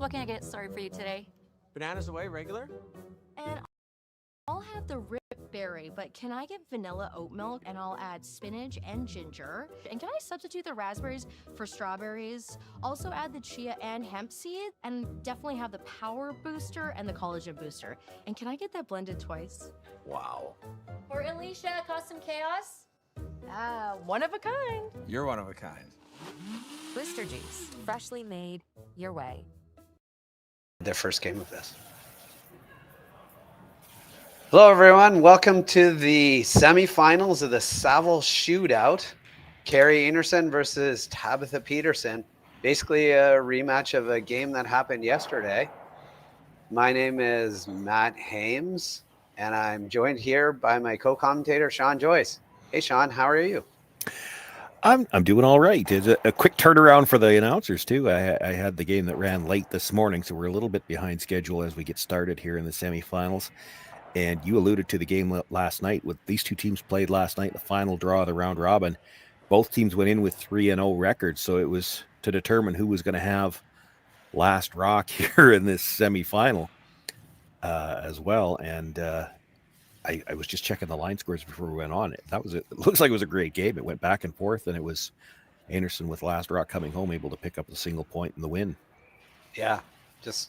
what can I get started for you today? Bananas away, regular? And I'll have the rip berry, but can I get vanilla oat milk and I'll add spinach and ginger? And can I substitute the raspberries for strawberries? Also add the chia and hemp seed, and definitely have the power booster and the collagen booster. And can I get that blended twice? Wow. For Alicia, custom chaos? One of a kind. You're one of a kind. Booster juice, freshly made, your way. Their first game of this. Hello, everyone. Welcome to the semifinals of the Saville Shootout. Kerri Einarson versus Tabitha Peterson. Basically a rematch of a game that happened yesterday. My name is Matt Hames, and I'm joined here by my co-commentator, Sean Joyce. Hey, Sean, how are you? I'm doing all right. It's a quick turnaround for the announcers, too. I had the game that ran late this morning, so we're a little bit behind schedule as we get started here in the semifinals. And you alluded to the game last night. With these two teams played last night, the final draw of the round robin. Both teams went in with 3-0 records, so it was to determine who was going to have last rock here in this semifinal as well. And I was just checking the line scores before we went on. It looks like it was a great game. It went back and forth, and it was Einarson with last rock coming home, able to pick up the single point in the win. Yeah, just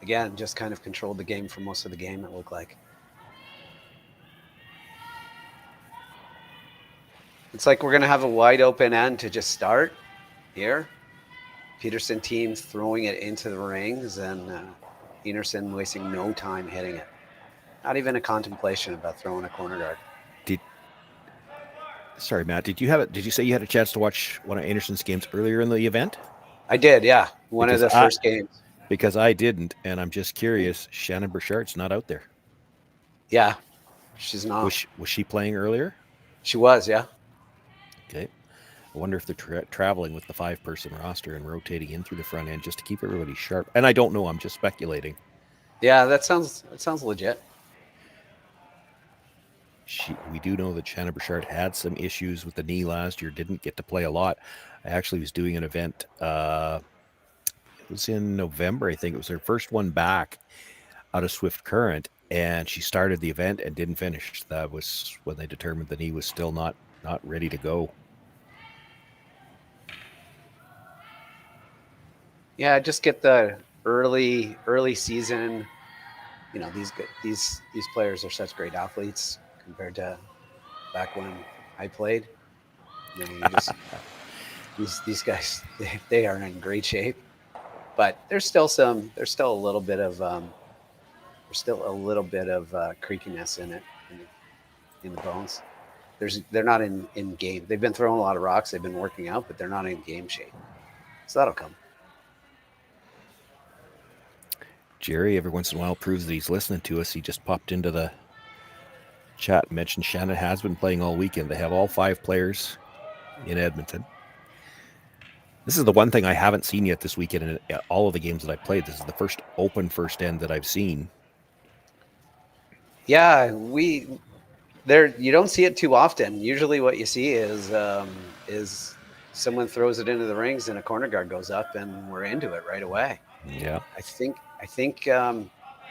again, just kind of controlled the game for most of the game, it looked like. It's like we're going to have a wide open end to just start here. Peterson team throwing it into the rings, and Einarson wasting no time hitting it. Not even a contemplation about throwing a corner guard. Sorry, Matt, did you say you had a chance to watch one of Einarson's games earlier in the event? I did, yeah. One of the first games. Because I didn't, and I'm just curious. Shannon Burchard's not out there. Yeah, she's not. Was she playing earlier? She was, yeah. Okay. I wonder if they're traveling with the 5-person roster and rotating in through the front end just to keep everybody sharp. And I don't know. I'm just speculating. Yeah, that sounds legit. We do know that Shannon Burchard had some issues with the knee last year, didn't get to play a lot. I actually was doing an event. It was in November, I think. It was her first one back out of Swift Current, and she started the event and didn't finish. That was when they determined the knee was still not ready to go. Yeah, just get the early season. You know, these players are such great athletes compared to back when I played. You know, these guys, they are in great shape, but there's still a little bit of creakiness in it, in the bones. They're not in game. They've been throwing a lot of rocks. They've been working out, but they're not in game shape. So that'll come. Jerry, every once in a while, proves that he's listening to us. He just popped into the chat and mentioned Shannon has been playing all weekend. They have all 5 players in Edmonton. This is the one thing I haven't seen yet this weekend in all of the games that I played. This is the first open first end that I've seen. Yeah, you don't see it too often. Usually what you see is someone throws it into the rings and a corner guard goes up and we're into it right away. Yeah. I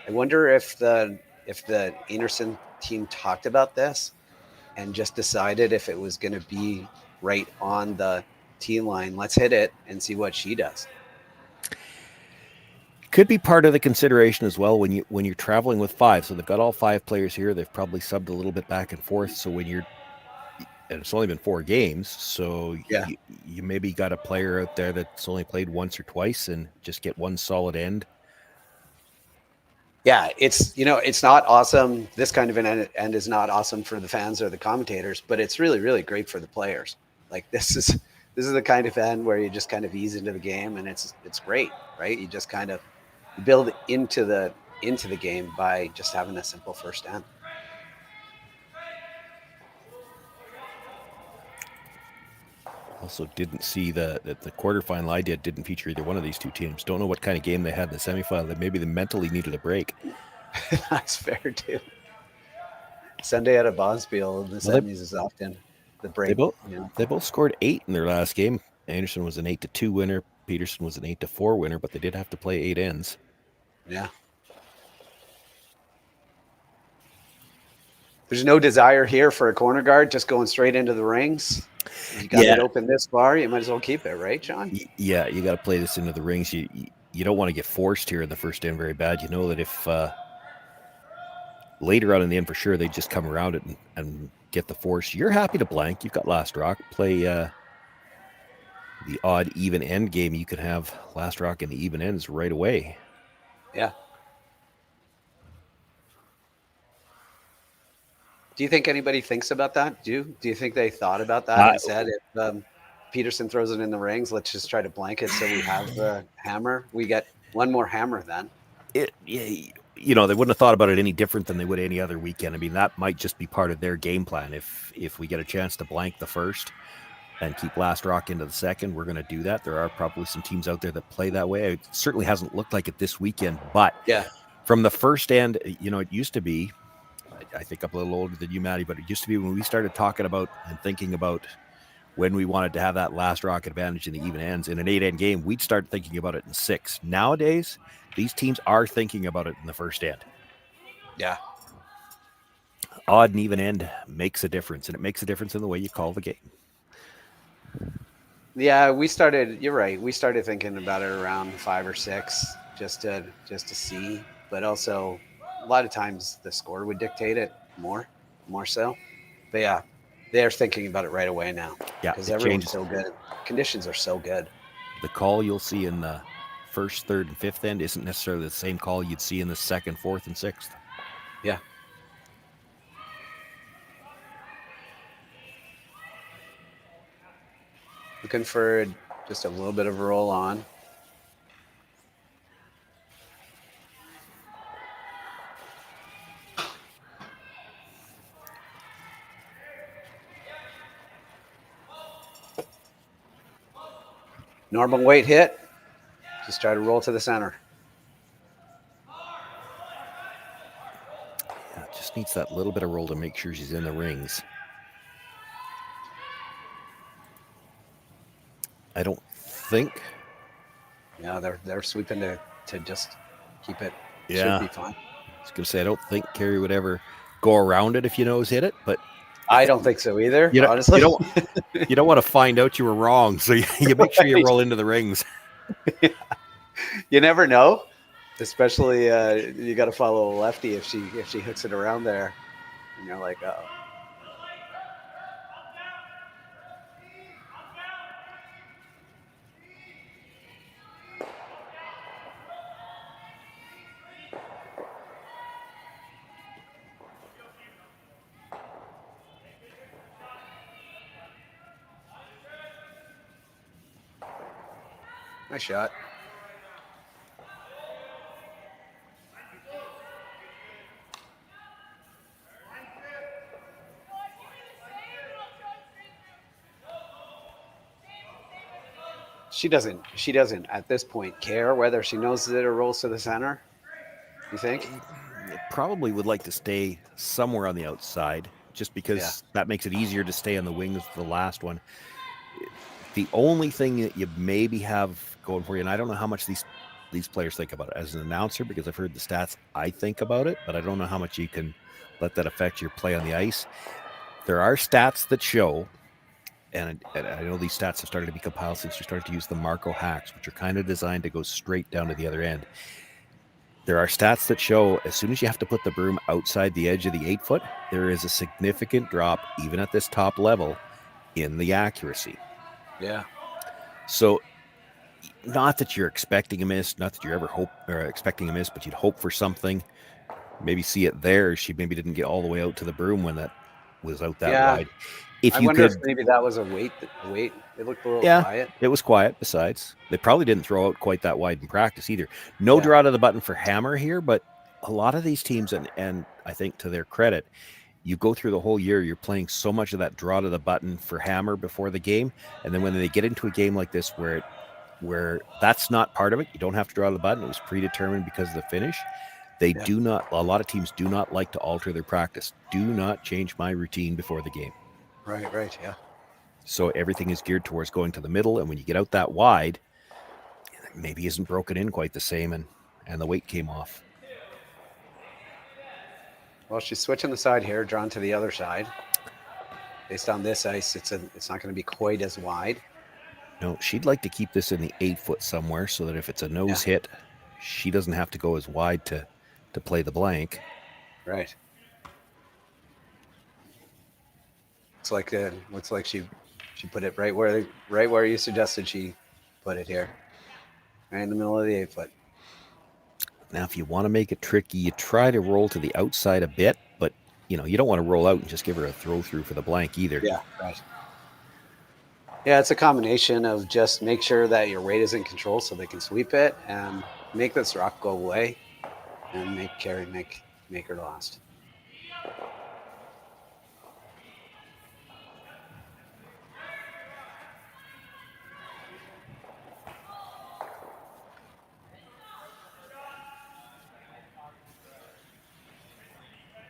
wonder if the Einarson team talked about this and just decided if it was going to be right on the tee line. Let's hit it and see what she does. Could be part of the consideration as well when you're traveling with 5. So they've got all 5 players here. They've probably subbed a little bit back and forth. So and it's only been 4 games, so yeah, you maybe got a player out there that's only played once or twice and just get one solid end. Yeah, it's not awesome. This kind of an end is not awesome for the fans or the commentators, but it's really, really great for the players. Like this is the kind of end where you just kind of ease into the game, and it's great, right? You just kind of build into the game by just having a simple first end. Also didn't see the quarterfinal I didn't feature either one of these two teams. Don't know what kind of game they had in the semifinal. Maybe they mentally needed a break. That's fair too. Sunday at a Bonspiel, the semis is often the break. They both scored 8 in their last game. Einarson was an 8-2 winner. Peterson was an 8-4 winner, but they did have to play 8 ends. Yeah. There's no desire here for a corner guard just going straight into the rings. You got it open this far, you might as well keep it, right, John? Yeah, you got to play this into the rings. You don't want to get forced here in the first end very bad. You know that if later on in the end for sure they just come around it and get the force, you're happy to blank. You've got last rock. Play the odd even end game. You can have last rock and the even ends right away. Yeah. Do you think anybody thinks about that? Do you think they thought about that and said, if Peterson throws it in the rings, let's just try to blank it so we have the hammer? We get one more hammer then. You know, they wouldn't have thought about it any different than they would any other weekend. I mean, that might just be part of their game plan. If we get a chance to blank the first and keep last rock into the second, we're going to do that. There are probably some teams out there that play that way. It certainly hasn't looked like it this weekend, but from the first end, you know, it used to be, I think I'm a little older than you, Maddie, but it used to be when we started talking about and thinking about when we wanted to have that last rock advantage in the even ends in an 8-end game, we'd start thinking about it in 6. Nowadays, these teams are thinking about it in the first end. Yeah. Odd and even end makes a difference, and it makes a difference in the way you call the game. Yeah, you're right. We started thinking about it around 5 or 6 just to see, but also a lot of times the score would dictate it more so. But yeah, they're thinking about it right away now. Yeah, because everyone's so good. Conditions are so good. The call you'll see in the first, third, and fifth end isn't necessarily the same call you'd see in the second, fourth, and sixth. Yeah. Looking for just a little bit of a roll on. Normal weight hit. Just try to roll to the center. Yeah, just needs that little bit of roll to make sure she's in the rings. I don't think. Yeah, they're sweeping to just keep it. Yeah. Should be fine. I was going to say, I don't think Kerri would ever go around it if you nose hit it, but I don't think so either, honestly. You don't want to find out you were wrong, so you make sure you roll into the rings. You never know, especially you got to follow a lefty if she hooks it around there, and you're like, oh. Nice shot. She doesn't at this point care whether she knows that it rolls to the center. You think? Probably would like to stay somewhere on the outside just because that makes it easier to stay on the wings for the last one. The only thing that you maybe have going for you, and I don't know how much these players think about it as an announcer, because I've heard the stats, I think about it, but I don't know how much you can let that affect your play on the ice. There are stats that show, and I know these stats have started to be compiled since you started to use the Marco hacks, which are kind of designed to go straight down to the other end. There are stats that show as soon as you have to put the broom outside the edge of the 8-foot, there is a significant drop, even at this top level, in the accuracy. Yeah. So not that you're expecting a miss, not that you're ever expecting a miss, but you'd hope for something. Maybe see it there. She maybe didn't get all the way out to the broom when that was out that wide. I wonder if maybe that was a weight. It looked a little quiet. It was quiet. Besides, they probably didn't throw out quite that wide in practice either. No draw to the button for hammer here, but a lot of these teams, and I think to their credit, you go through the whole year, you're playing so much of that draw to the button for hammer before the game. And then when they get into a game like this where that's not part of it, you don't have to draw to the button. It was predetermined because of the finish. They do not, a lot of teams do not like to alter their practice. Do not change my routine before the game. Right, yeah. So everything is geared towards going to the middle. And when you get out that wide, maybe isn't broken in quite the same, and the weight came off. Well, she's switching the side here, drawn to the other side. Based on this ice, it's not going to be quite as wide. No, she'd like to keep this in the 8-foot somewhere so that if it's a nose hit, she doesn't have to go as wide to play the blank. Right. Looks like she put it right where you suggested she put it here. Right in the middle of the 8-foot. Now, if you want to make it tricky, you try to roll to the outside a bit, but you don't want to roll out and just give her a throw through for the blank either. Yeah, right. Yeah, it's a combination of just make sure that your weight is in control so they can sweep it and make this rock go away and make Kerri make her last.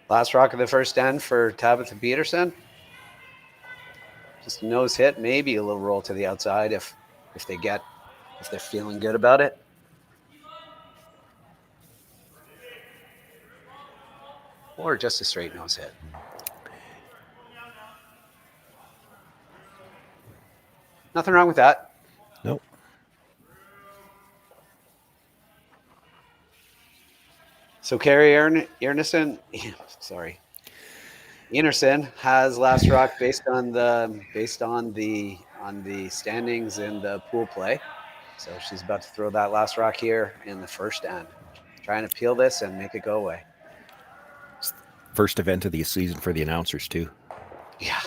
Last rock of the first end for Tabitha Peterson. Just a nose hit, maybe a little roll to the outside if they're feeling good about it. Or just a straight nose hit. Nothing wrong with that. Nope. So Kerri Einarson has last rock based on the standings in the pool play. So she's about to throw that last rock here in the first end, trying to peel this and make it go away. First event of the season for the announcers too. Yeah.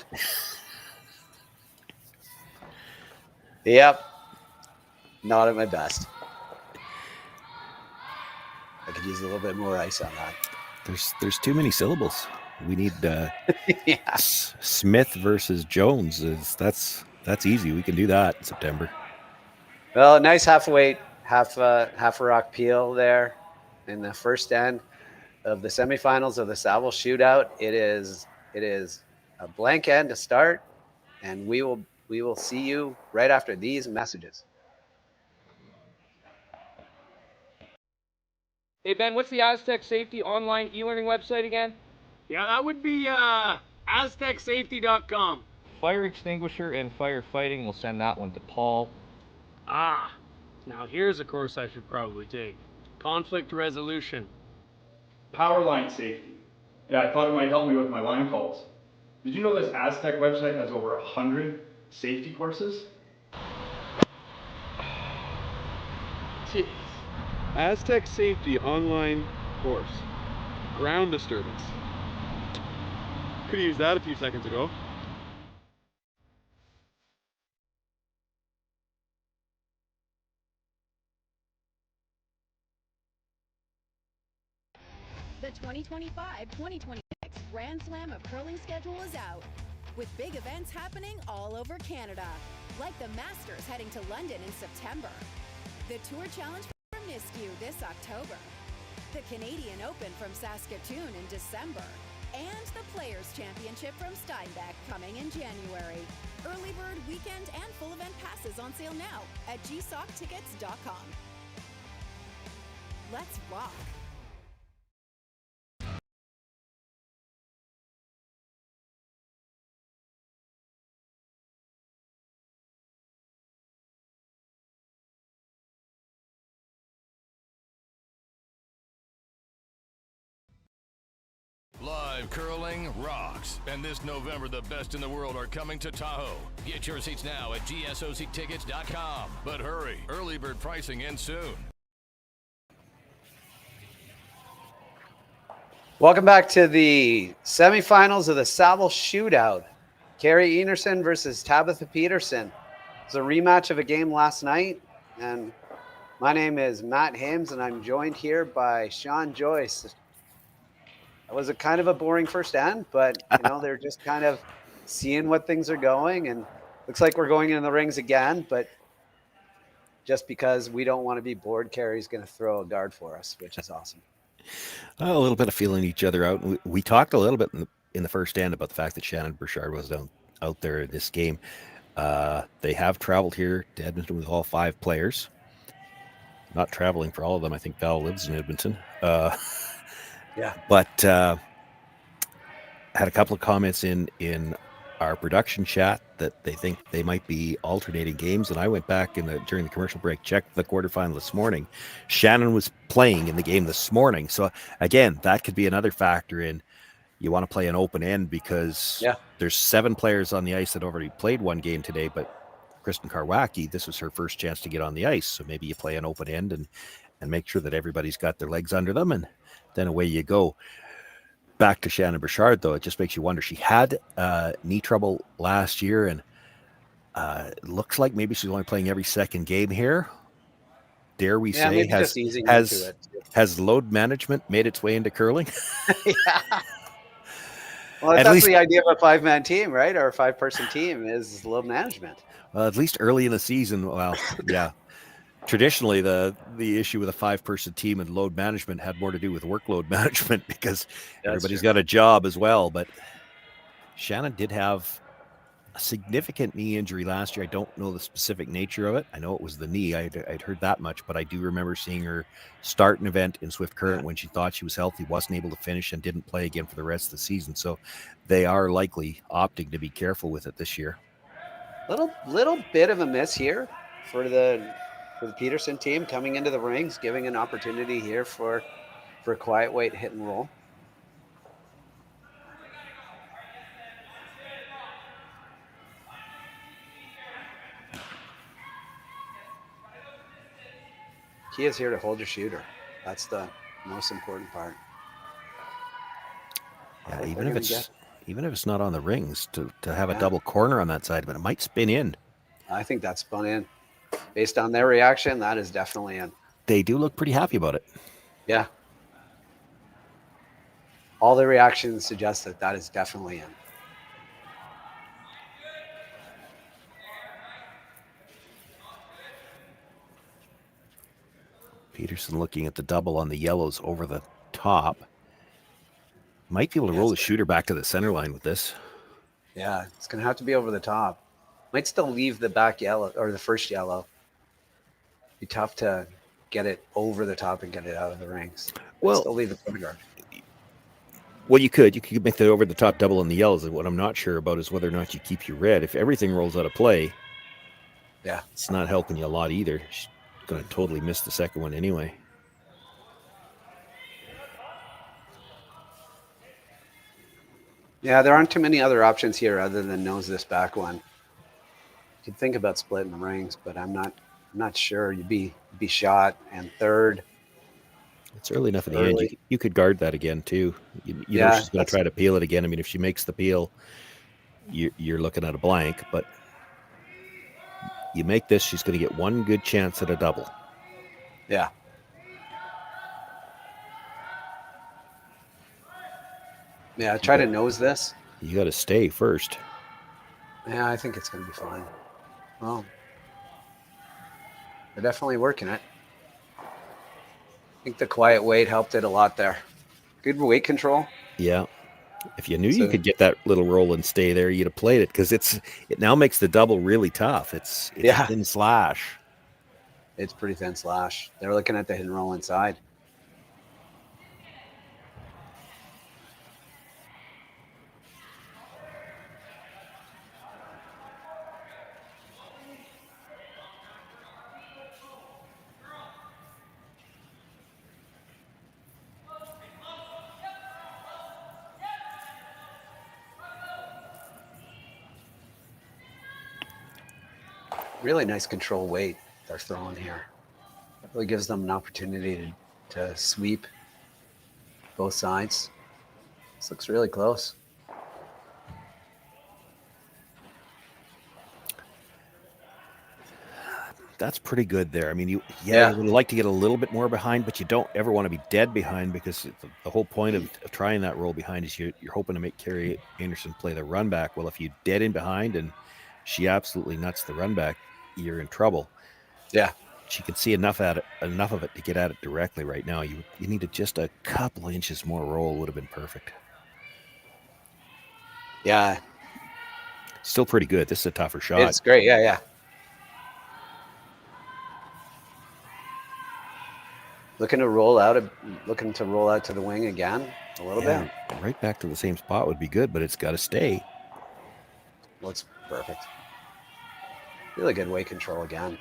Yep. Not at my best. I could use a little bit more ice on that. There's too many syllables. We need Smith versus Jones. That's easy. We can do that in September. Well, a nice half a rock peel there in the first end of the semifinals of the Saville Shootout. It is a blank end to start, and we will see you right after these messages. Hey, Ben, what's the Aztec Safety online e-learning website again? Yeah, that would be aztecsafety.com. Fire extinguisher and firefighting. We'll send that one to Paul. Ah, now here's a course I should probably take. Conflict resolution. Power line safety. Yeah, I thought it might help me with my line calls. Did you know this Aztec website has over 100 safety courses? Jeez. Aztec Safety online course. Ground disturbance. Could have used that a few seconds ago. The 2025-2026 Grand Slam of Curling schedule is out, with big events happening all over Canada, like the Masters heading to London in September, the Tour Challenge from Nisku this October, the Canadian Open from Saskatoon in December, and the Players' Championship from Steinbeck coming in January. Early bird weekend and full event passes on sale now at gsoctickets.com. Let's rock! Live curling rocks. And this November, the best in the world are coming to Tahoe. Get your seats now at gsoctickets.com. But hurry, early bird pricing ends soon. Welcome back to the semifinals of the Saville Shootout. Kerri Einarson versus Tabitha Peterson. It's a rematch of a game last night. And my name is Matt Hames, and I'm joined here by Sean Joyce. It was a kind of a boring first end, but they're just kind of seeing what things are going, and looks like we're going in the rings again. But just because we don't want to be bored, Kerri's going to throw a guard for us, which is awesome. A little bit of feeling each other out. We talked a little bit in the first end about the fact that Shannon Burchard was out there in this game. They have traveled here to Edmonton with all 5 players. not traveling for all of them. I think Val lives in Edmonton. Yeah. But had a couple of comments in our production chat that they think they might be alternating games, and I went back during the commercial break, checked the quarterfinal this morning. Shannon was playing in the game this morning, so again, that could be another factor in. You want to play an open end because there's 7 players on the ice that already played one game today, but Kristen Karwacki, this was her first chance to get on the ice, so maybe you play an open end and make sure that everybody's got their legs under them, and then away you go. Back to Shannon Bouchard, though, it just makes you wonder. She had knee trouble last year, and it looks like maybe she's only playing every second game here. Dare we say, has load management made its way into curling? Yeah. Well, that's the idea of a 5-man team, right? Or a 5-person team is load management. Well, at least early in the season, yeah. Traditionally, the issue with a 5-person team and load management had more to do with workload management because everybody's got a job as well. But Shannon did have a significant knee injury last year. I don't know the specific nature of it. I know it was the knee. I'd heard that much, but I do remember seeing her start an event in Swift Current when she thought she was healthy, wasn't able to finish, and didn't play again for the rest of the season. So they are likely opting to be careful with it this year. Little bit of a miss here for the Peterson team coming into the rings, giving an opportunity here for quiet weight hit and roll. Key is here to hold your shooter. That's the most important part. Yeah, even if it's not on the rings, to have a double corner on that side, but it might spin in. I think that's spun in. Based on their reaction, that is definitely in. They do look pretty happy about it. Yeah. All the reactions suggest that is definitely in. Peterson looking at the double on the yellows over the top. Might be able to roll the shooter back to the center line with this. Yeah, it's going to have to be over the top. Might still leave the back yellow or the first yellow. Be tough to get it over the top and get it out of the rings. Well, still leave the point guard. Well, you could make the over the top double on the yellows. And what I'm not sure about is whether or not you keep your red. If everything rolls out of play, it's not helping you a lot either. She's going to totally miss the second one anyway. Yeah, there aren't too many other options here other than nose this back one. You could think about splitting the rings, but I'm not sure. You'd be shot and third. It's early enough in the end. You could guard that again too. You know she's going to try to peel it again. I mean, if she makes the peel, you're looking at a blank. But you make this, she's going to get one good chance at a double. Yeah. Yeah, try to nose this. You got to stay first. Yeah, I think it's going to be fine. Well, they're definitely working it. I think the quiet weight helped it a lot there. Good weight control. Yeah. If you knew you could get that little roll and stay there, you'd have played it because it now makes the double really tough. It's a thin slash. It's pretty thin slash. They're looking at the hit and roll inside. Really nice control weight they're throwing here. It really gives them an opportunity to sweep both sides. This looks really close. That's pretty good there. I mean, you would like to get a little bit more behind, but you don't ever want to be dead behind because the whole point of trying that roll behind is you're hoping to make Kerri Einarson play the run back. Well, if you dead in behind and she absolutely nuts the run back, you're in trouble. Yeah. She can see enough of it to get at it directly right now. You needed just a couple of inches more roll would have been perfect. Yeah. Still pretty good. This is a tougher shot. It's great. Yeah. Looking to roll out to the wing again a little bit. Right back to the same spot would be good, but it's got to stay. Looks perfect. Really good weight control again.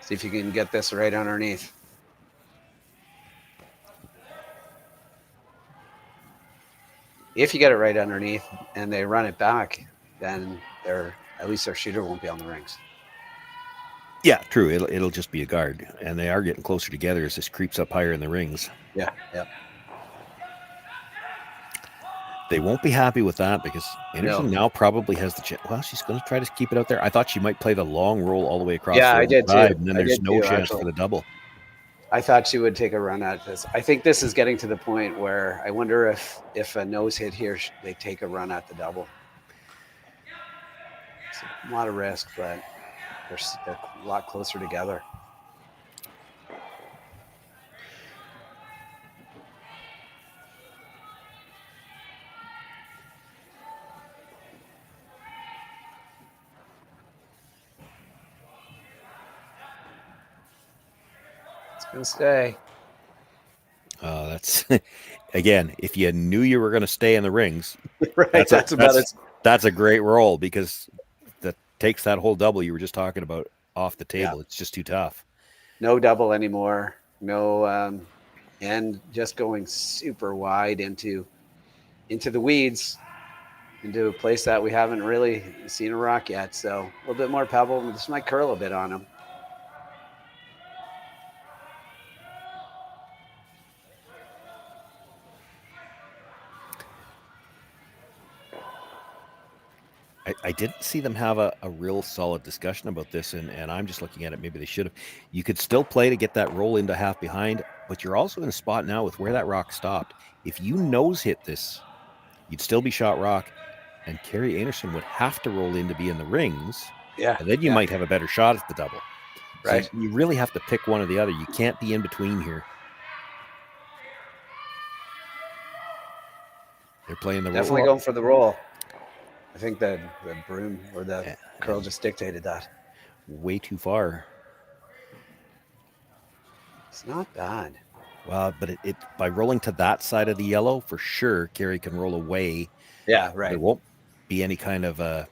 See if you can get this right underneath. If you get it right underneath and they run it back, then at least their shooter won't be on the rings. Yeah, true. It'll just be a guard, and they are getting closer together as this creeps up higher in the rings. Yeah. They won't be happy with that because Einarson now probably has the chance. Well, she's going to try to keep it out there. I thought she might play the long roll all the way across. Yeah, I did too. And then there's no chance for the double. I thought she would take a run at this. I think this is getting to the point where I wonder if a nose hit here, they take a run at the double. It's a lot of risk, but they're a lot closer together. Gonna stay. That's again, if you knew you were going to stay in the rings, right? That's a great roll because that takes that whole double you were just talking about off the table. Yeah. It's just too tough. No double anymore. No, and just going super wide into the weeds, into a place that we haven't really seen a rock yet. So a little bit more pebble. This might curl a bit on him. I didn't see them have a real solid discussion about this, and I'm just looking at it. Maybe they should have. You could still play to get that roll into half behind, but you're also in a spot now with where that rock stopped. If you nose hit this, you'd still be shot rock, and Kerri Einarson would have to roll in to be in the rings. Yeah. And then you might have a better shot at the double. Right. So you really have to pick one or the other. You can't be in between here. They're playing the roll. Definitely going for the roll. I think the broom or the curl just dictated that. Way too far. It's not bad. Well, but it by rolling to that side of the yellow, for sure, Kerri can roll away. Yeah, right. There won't be any kind of an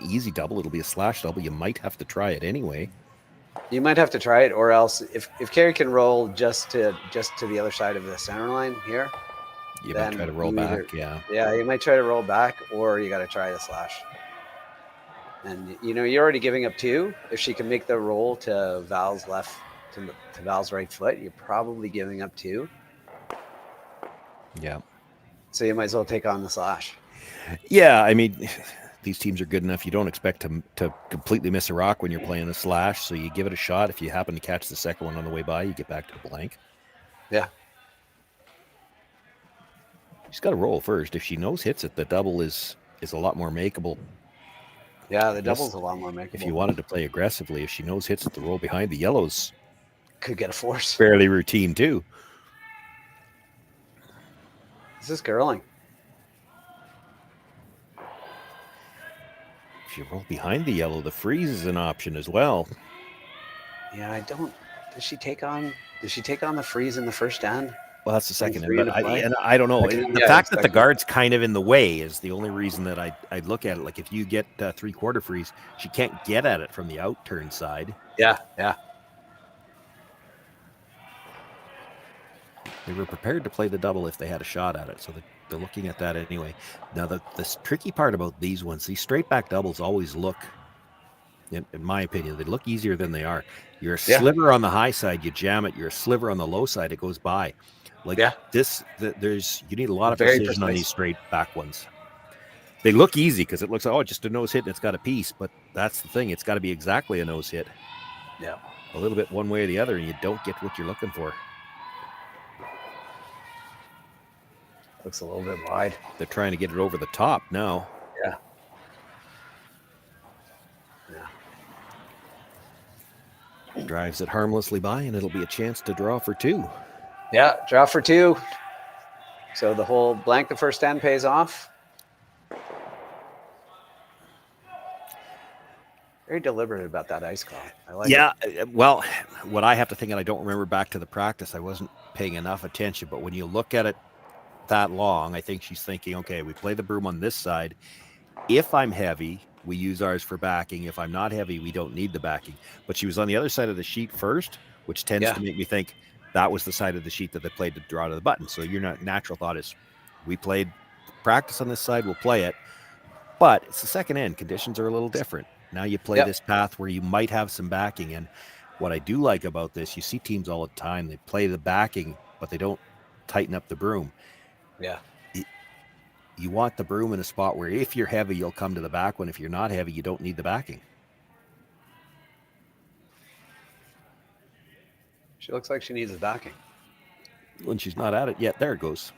easy double. It'll be a slash double. You might have to try it anyway. You might have to try it, or else if Kerri can roll just to the other side of the center line here, you might try to roll back. Yeah, you might try to roll back, or you got to try the slash. And you're already giving up 2. If she can make the roll to Val's left to Val's right foot, you're probably giving up 2. Yeah. So you might as well take on the slash. Yeah, I mean, these teams are good enough. You don't expect to completely miss a rock when you're playing a slash, so you give it a shot. If you happen to catch the second one on the way by, you get back to the blank. Yeah. She's got to roll first. If she nose hits it, the double is a lot more makeable. Yeah, the double's a lot more makeable. If you wanted to play aggressively, if she nose hits it, the roll behind the yellows could get a force. Fairly routine too. This is curling. If you roll behind the yellow, the freeze is an option as well. Yeah, does she take on the freeze in the first end? Well, that's the second end, but I don't know. The fact that the guard's kind of in the way is the only reason that I'd look at it. Like if you get 3/4 freeze, she can't get at it from the out turn side. Yeah. They were prepared to play the double if they had a shot at it, so they're looking at that anyway. Now, the tricky part about these ones, these straight back doubles always look, in my opinion, they look easier than they are. You're a sliver on the high side, you jam it. You're a sliver on the low side, it goes by. Like you need a lot of precision on these straight back ones. They look easy because it looks like, just a nose hit and it's got a piece, but that's the thing. It's got to be exactly a nose hit. Yeah. A little bit one way or the other, and you don't get what you're looking for. Looks a little bit wide. They're trying to get it over the top now. Yeah. Drives it harmlessly by, and it'll be a chance to draw for 2. Yeah, draw for 2. So the whole blank the first end pays off. Very deliberate about that ice call. I like Yeah, well, what I have to think, and I don't remember back to the practice, I wasn't paying enough attention, but when you look at it that long, I think she's thinking, okay, we play the broom on this side. If I'm heavy, we use ours for backing. If I'm not heavy, we don't need the backing. But she was on the other side of the sheet first, which tends to make me think that was the side of the sheet that they played to draw to the button. So your natural thought is, we played practice on this side, we'll play it. But it's the second end. Conditions are a little different. Now you play this path where you might have some backing. And what I do like about this, you see teams all the time, they play the backing, but they don't tighten up the broom. Yeah. You want the broom in a spot where if you're heavy, you'll come to the back one. If you're not heavy, you don't need the backing. She looks like she needs the backing. When she's not at it yet, there it goes.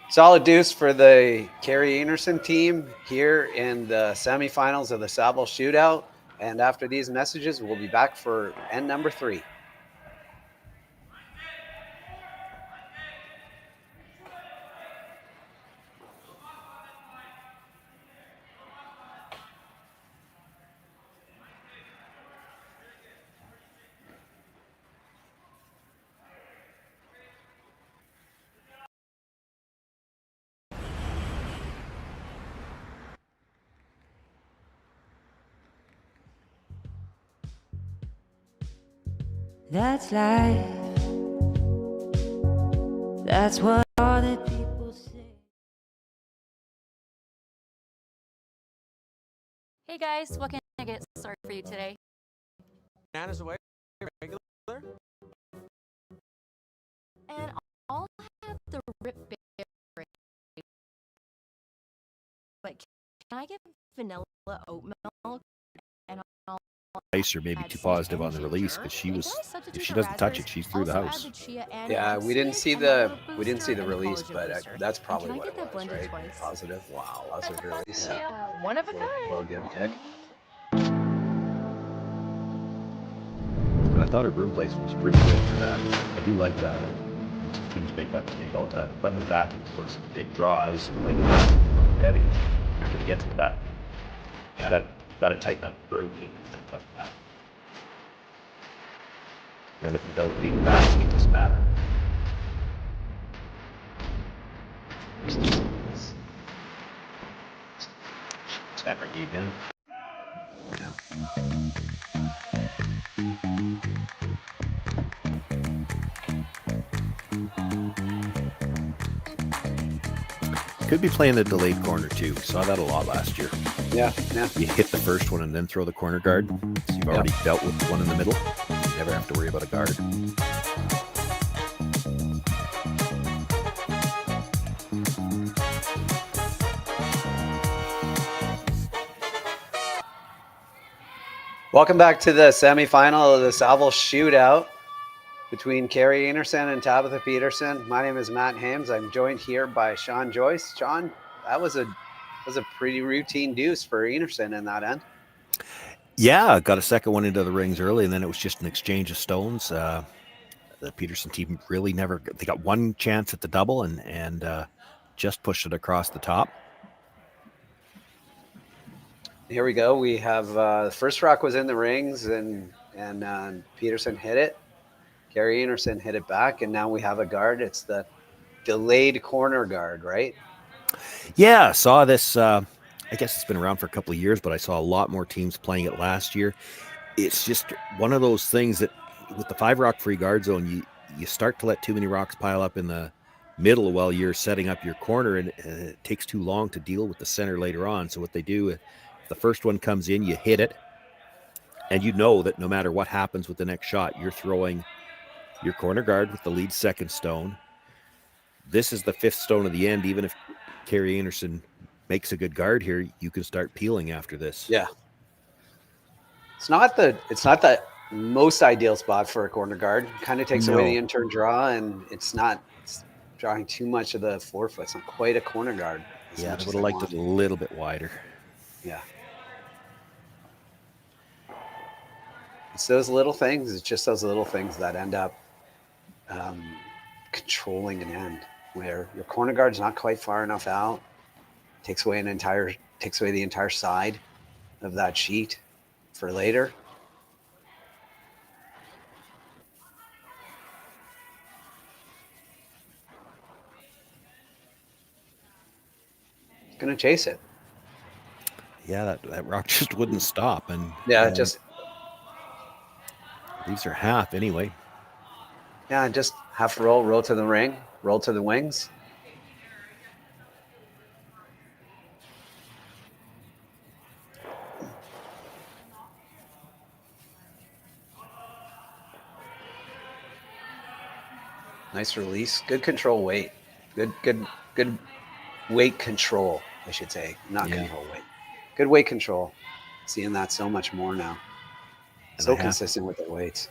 Solid deuce for the Kerri Einarson team here in the semifinals of the Saville Shootout. And after these messages, we'll be back for end number 3. That's life. That's what all the people say. Hey guys, what can I get started for you today? Bananas away, regular. And I'll have the rip berry. But can I get vanilla oat milk? And I'll Nice, or maybe too positive on the release, because she was, if she doesn't touch it, she's through the house. Yeah, we didn't see the release, but that's probably what it was, right? Positive. Wow, positive release. One of a kind. Well, give kick. I thought her broom placement was pretty good for that. I do like that. Teams make that mistake all the time. But with that, of course, big draws, like heavy. You're going to get to that. Got to tighten up the broom. And if you don't leave back, it doesn't matter. Never even. Could be playing the delayed corner too. We saw that a lot last year. Yeah. You hit the first one and then throw the corner guard. So you've already dealt with one in the middle. You never have to worry about a guard. Welcome back to the semifinal of the Saville Shootout between Kerri Einarson and Tabitha Peterson. My name is Matt Hames. I'm joined here by Sean Joyce. Sean, that was a pretty routine deuce for Einarson in that end. Yeah, got a second one into the rings early, and then it was just an exchange of stones. The Peterson team really never, they got one chance at the double and just pushed it across the top. Here we go. We have the first rock was in the rings and Peterson hit it. Kerri Einarson hit it back, and now we have a guard. It's the delayed corner guard, right? Yeah, saw this. I guess it's been around for a couple of years, but I saw a lot more teams playing it last year. It's just one of those things that with the 5-rock free guard zone, you start to let too many rocks pile up in the middle while you're setting up your corner, and it takes too long to deal with the center later on. So what they do, if the first one comes in, you hit it, and you know that no matter what happens with the next shot, you're throwing your corner guard with the lead second stone. This is the 5th stone of the end. Even if Kerri Einarson makes a good guard here, you can start peeling after this. Yeah. It's not the most ideal spot for a corner guard. Kind of takes away the in-turn draw, and it's drawing too much of the forefoot. It's not quite a corner guard. Yeah, I would have liked it a little bit wider. Yeah. It's those little things. It's just those little things that end up controlling an end. where your corner guard's not quite far enough out. Takes away the entire side of that sheet for later. Going to chase it. Yeah, that rock just wouldn't stop. And just these are half anyway. Yeah, just half roll to the ring, roll to the wings. Nice release. Good control weight. Good weight control, I should say. Not control weight. Good weight control. Seeing that so much more now. And so consistent with the weights.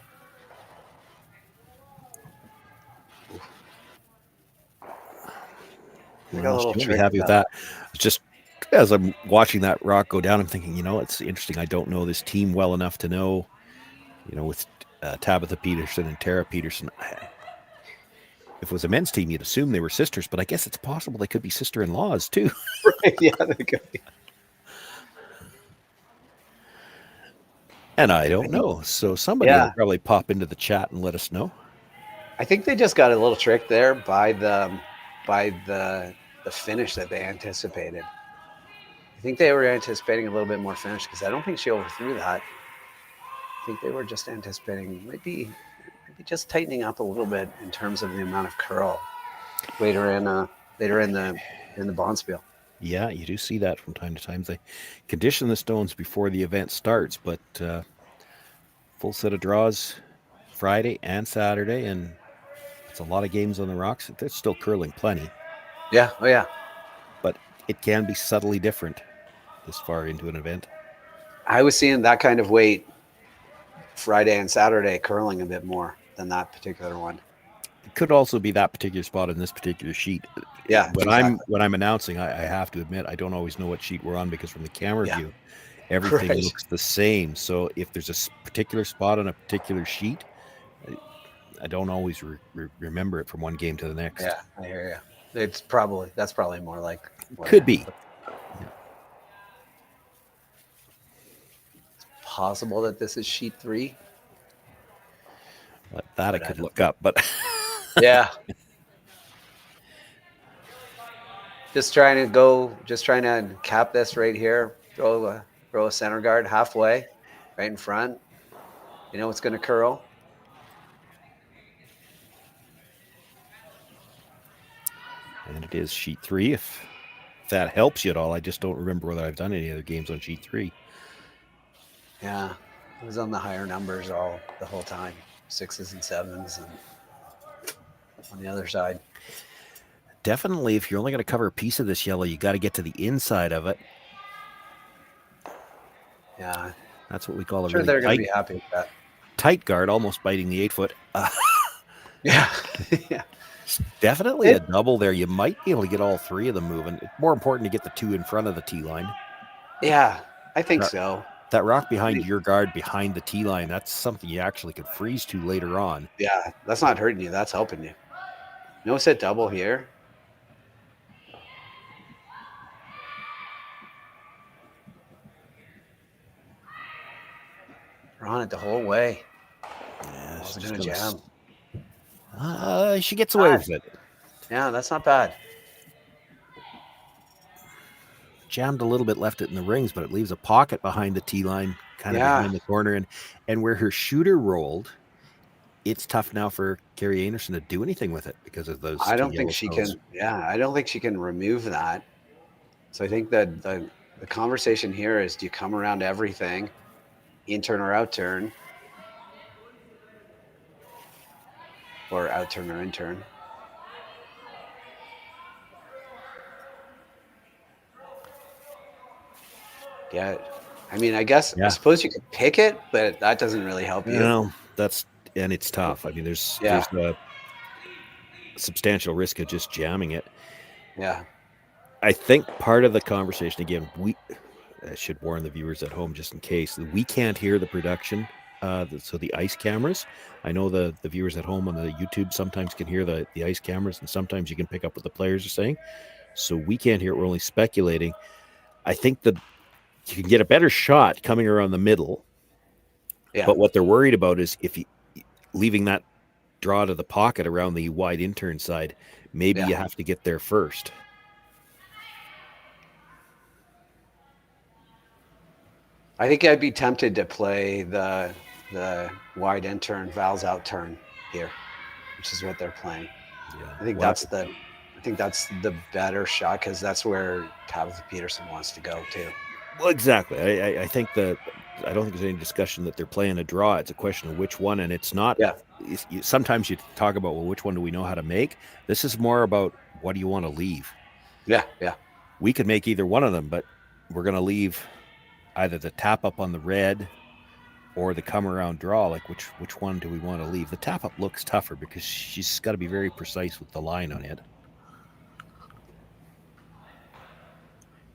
Well, she'll be happy with that. It's just as I'm watching that rock go down, I'm thinking, it's interesting. I don't know this team well enough to know, with Tabitha Peterson and Tara Peterson. If it was a men's team, you'd assume they were sisters, but I guess it's possible they could be sister-in-laws too. Right, yeah, they could be. And I don't know. So somebody will probably pop into the chat and let us know. I think they just got a little tricked there by the finish that they anticipated. I think they were anticipating a little bit more finish because I don't think she overthrew that. I think they were just anticipating maybe just tightening up a little bit in terms of the amount of curl later in the bonspiel. Yeah, you do see that from time to time. They condition the stones before the event starts, but full set of draws Friday and Saturday, and it's a lot of games on the rocks. They're still curling plenty. Yeah, oh yeah. But it can be subtly different this far into an event. I was seeing that kind of weight Friday and Saturday curling a bit more than that particular one. It could also be that particular spot in this particular sheet. Yeah. When I'm announcing, I have to admit I don't always know what sheet we're on because from the camera view, everything looks the same. So if there's a particular spot on a particular sheet, I don't always remember it from one game to the next. Yeah, I hear you. That's probably more like could be. It's possible that this is sheet 3. That I could look up, but yeah. Just trying to cap this right here. Throw a center guard halfway, right in front. You know it's going to curl. And it is sheet 3. If that helps you at all, I just don't remember whether I've done any other games on sheet 3. Yeah, it was on the higher numbers the whole time, 6s and 7s, and on the other side. Definitely, if you're only going to cover a piece of this yellow, you got to get to the inside of it. Yeah, that's what we call a sure really they're going to be happy with that. Tight guard, almost biting the 8-foot. Yeah, yeah. Definitely a double there. You might be able to get all 3 of them moving. It's more important to get the 2 in front of the tee line. Yeah, I think so. That rock behind your guard, behind the tee line, that's something you actually could freeze to later on. Yeah, that's not hurting you. That's helping you. No set double here. We're on it the whole way. Yeah, she's going to jam. She gets away with it. Yeah, that's not bad. Jammed a little bit, left it in the rings, but it leaves a pocket behind the tee line, kind of behind the corner. And where her shooter rolled, it's tough now for Kerri Einarson to do anything with it because of those. I don't think she can. Yeah, I don't think she can remove that. So I think that the conversation here is: do you come around everything, in turn or out turn, or out turn or in turn? Yeah, I mean, I suppose you could pick it, but that doesn't really help you. No, and it's tough. I mean, there's a substantial risk of just jamming it. Yeah. I think part of the conversation, again, I should warn the viewers at home just in case, we can't hear the production so the ice cameras. I know the viewers at home on the YouTube sometimes can hear the ice cameras, and sometimes you can pick up what the players are saying. So we can't hear it. We're only speculating. I think that you can get a better shot coming around the middle. Yeah. But what they're worried about is if you leaving that draw to the pocket around the wide intern side, maybe you have to get there first. I think I'd be tempted to play the wide intern, Val's out turn here, which is what they're playing. Yeah. I think that's the better shot because that's where Tabitha Peterson wants to go too. Well, exactly. I think I don't think there's any discussion that they're playing a draw. It's a question of which one, and it's not. Yeah. Sometimes you talk about, well, which one do we know how to make? This is more about what do you want to leave? Yeah, yeah. We could make either one of them, but we're going to leave either the tap up on the red or the come around draw. Like which one do we want to leave? The tap up looks tougher because she's got to be very precise with the line on it.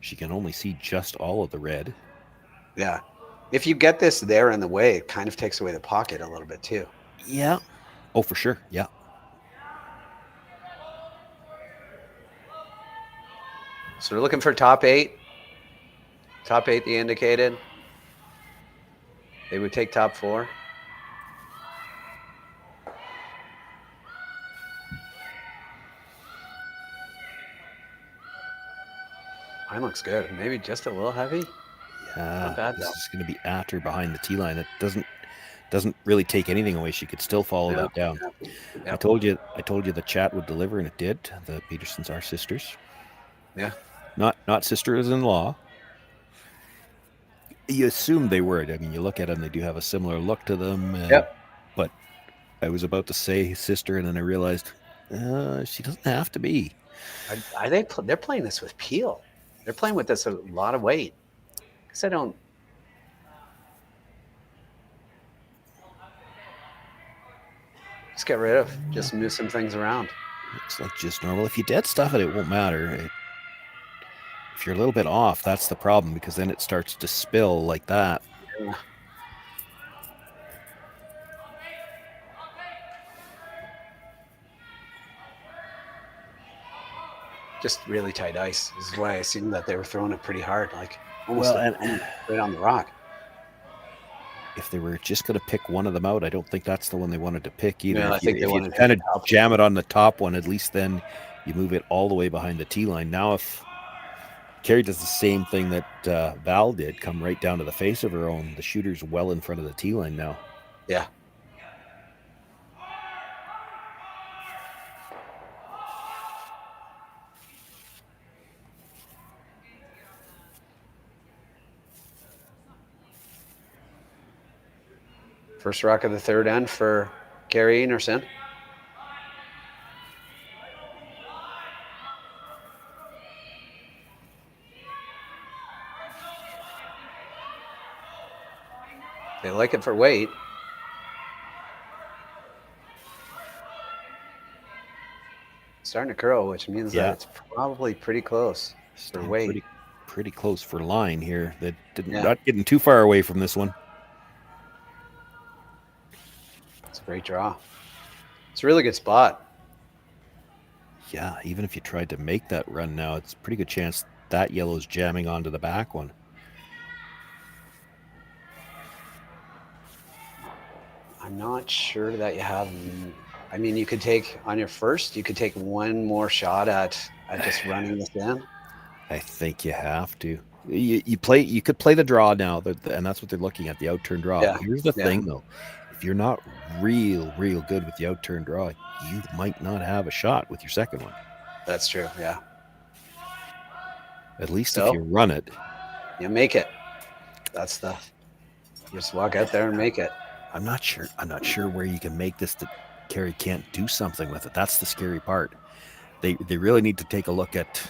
She can only see just all of the red. Yeah. If you get this there in the way, it kind of takes away the pocket a little bit too. Yeah. Oh, for sure. Yeah. So we're looking for top 8. Top 8, the indicated. They would take top 4. Mine looks good. Maybe just a little heavy. Yeah, not bad, this though. is going to be at or behind the tee line. It doesn't really take anything away. She could still follow that down. Yeah. I told you the chat would deliver, and it did. The Petersons are sisters. Yeah. Not sisters-in-law. You assume they were. I mean, you look at them; they do have a similar look to them. Yep. But I was about to say sister, and then I realized she doesn't have to be. They're playing this with Peel. They're playing with this a lot of weight. Because I don't. Just get rid of. Just move some things around. It's like just normal. If you dead stuff it, it won't matter. If you're a little bit off, that's the problem because then it starts to spill like that. Yeah. Just really tight ice. This is why I assumed that they were throwing it pretty hard, like almost right on the rock. If they were just going to pick one of them out, I don't think that's the one they wanted to pick either. Yeah, I think they wanted to kind of jam it on the top one, at least then you move it all the way behind the tee line. Now, if Kerri does the same thing that Val did, come right down to the face of her own, the shooter's well in front of the tee line now. Yeah. First rock of the third end for Kerri Einarson. They like it for weight. Starting to curl, which means that it's probably pretty close for weight. Pretty close for line here. That not getting too far away from this one. It's a great draw. It's a really good spot. Yeah, even if you tried to make that run now, it's a pretty good chance that yellow's jamming onto the back one. I'm not sure that you have. I mean, you could take on your first. You could take one more shot at just running this in. I think you have to. You could play the draw now, and that's what they're looking at, the outturn draw. Yeah. Here's the thing, though. If you're not real good with the outturn draw, you might not have a shot with your second one. That's true, yeah. At least if you run it. You make it. You just walk out there and make it. I'm not sure where you can make this that Kerri can't do something with it. That's the scary part. They really need to take a look at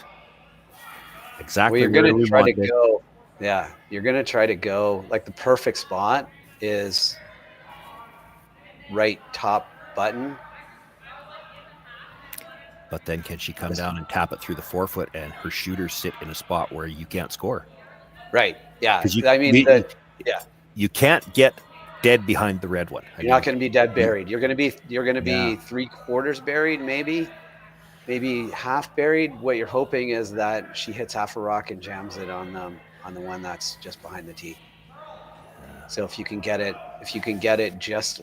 exactly you're where going we to try want to it. go. Yeah, you're going to try to go. Like the perfect spot is right top button. But then can she come down and tap it through the 4-foot and her shooters sit in a spot where you can't score? Right. Yeah. You, I mean, you can't get dead behind the red one. You're not going to be dead buried. You're going to be Yeah. 3/4 buried, maybe half buried. What you're hoping is that she hits half a rock and jams it on the one that's just behind the tee. So if you can get it just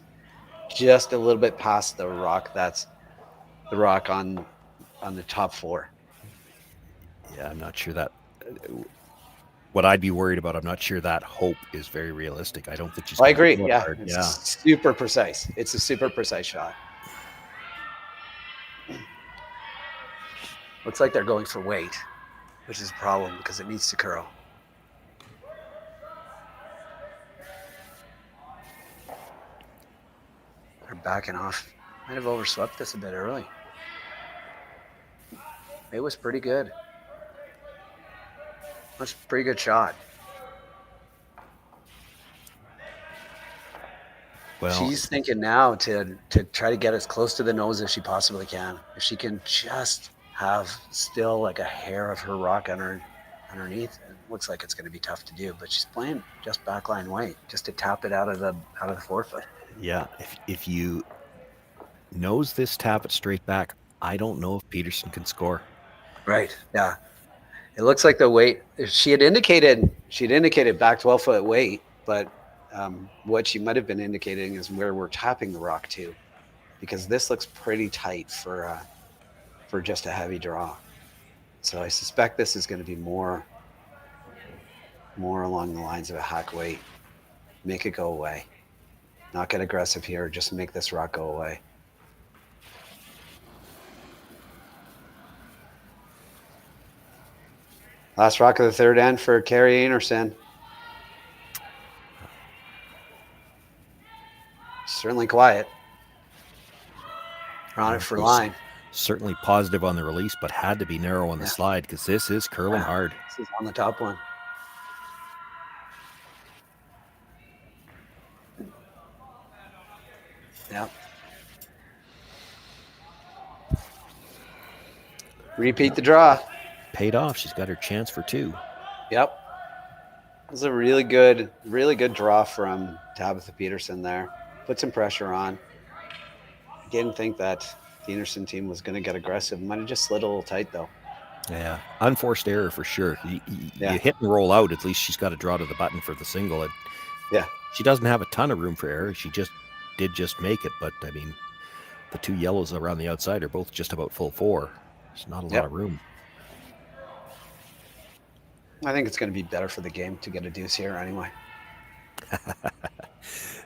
a little bit past the rock, that's the rock on the top 4. Yeah, I'm not sure that. What I'd be worried about, I'm not sure that hope is very realistic. I don't think she's. I agree. Go Yeah, hard. it's super precise. It's a super precise shot. Looks like they're going for weight, which is a problem because it needs to curl. They're backing off. Might have overswept this a bit early. It was pretty good. That's a pretty good shot. Well, she's thinking now to try to get as close to the nose as she possibly can. If she can just have still like a hair of her rock underneath, it looks like it's going to be tough to do. But she's playing just backline weight, just to tap it out of the 4-foot. Yeah, if you nose this, tap it straight back, I don't know if Peterson can score. Right. Yeah. It looks like the weight. She had indicated back 12-foot weight, but what she might have been indicating is where we're tapping the rock to, because this looks pretty tight for just a heavy draw. So I suspect this is going to be more along the lines of a hack weight. Make it go away. Not get aggressive here. Just make this rock go away. Last rock of the third end for Kerri Einarson. Certainly quiet. On it for line. Certainly positive on the release, but had to be narrow on the slide because this is curling hard. This is on the top one. Yep. Repeat the draw. Paid off. She's got her chance for 2. Yep. It was a really good draw from Tabitha Peterson there. Put some pressure on. I didn't think that the Einarson team was going to get aggressive. Might have just slid a little tight, though. Yeah, unforced error for sure. You Yeah. hit and roll out. At least she's got to draw to the button for the single. And Yeah. she doesn't have a ton of room for error. She just make it. But I mean, the 2 yellows around the outside are both just about full 4. There's not a lot of room. I think it's going to be better for the game to get a deuce here anyway.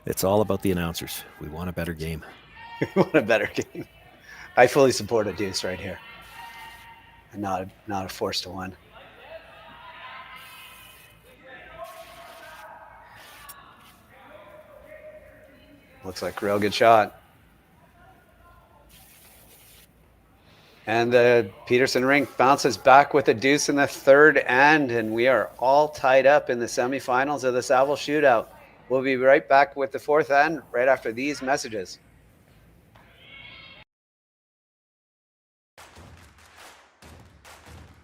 It's all about the announcers. We want a better game. We want a better game. I fully support a deuce right here. And not a force to 1. Looks like a real good shot. And the Peterson rink bounces back with a deuce in the third end, and we are all tied up in the semifinals of the Saville Shootout. We'll be right back with the fourth end right after these messages.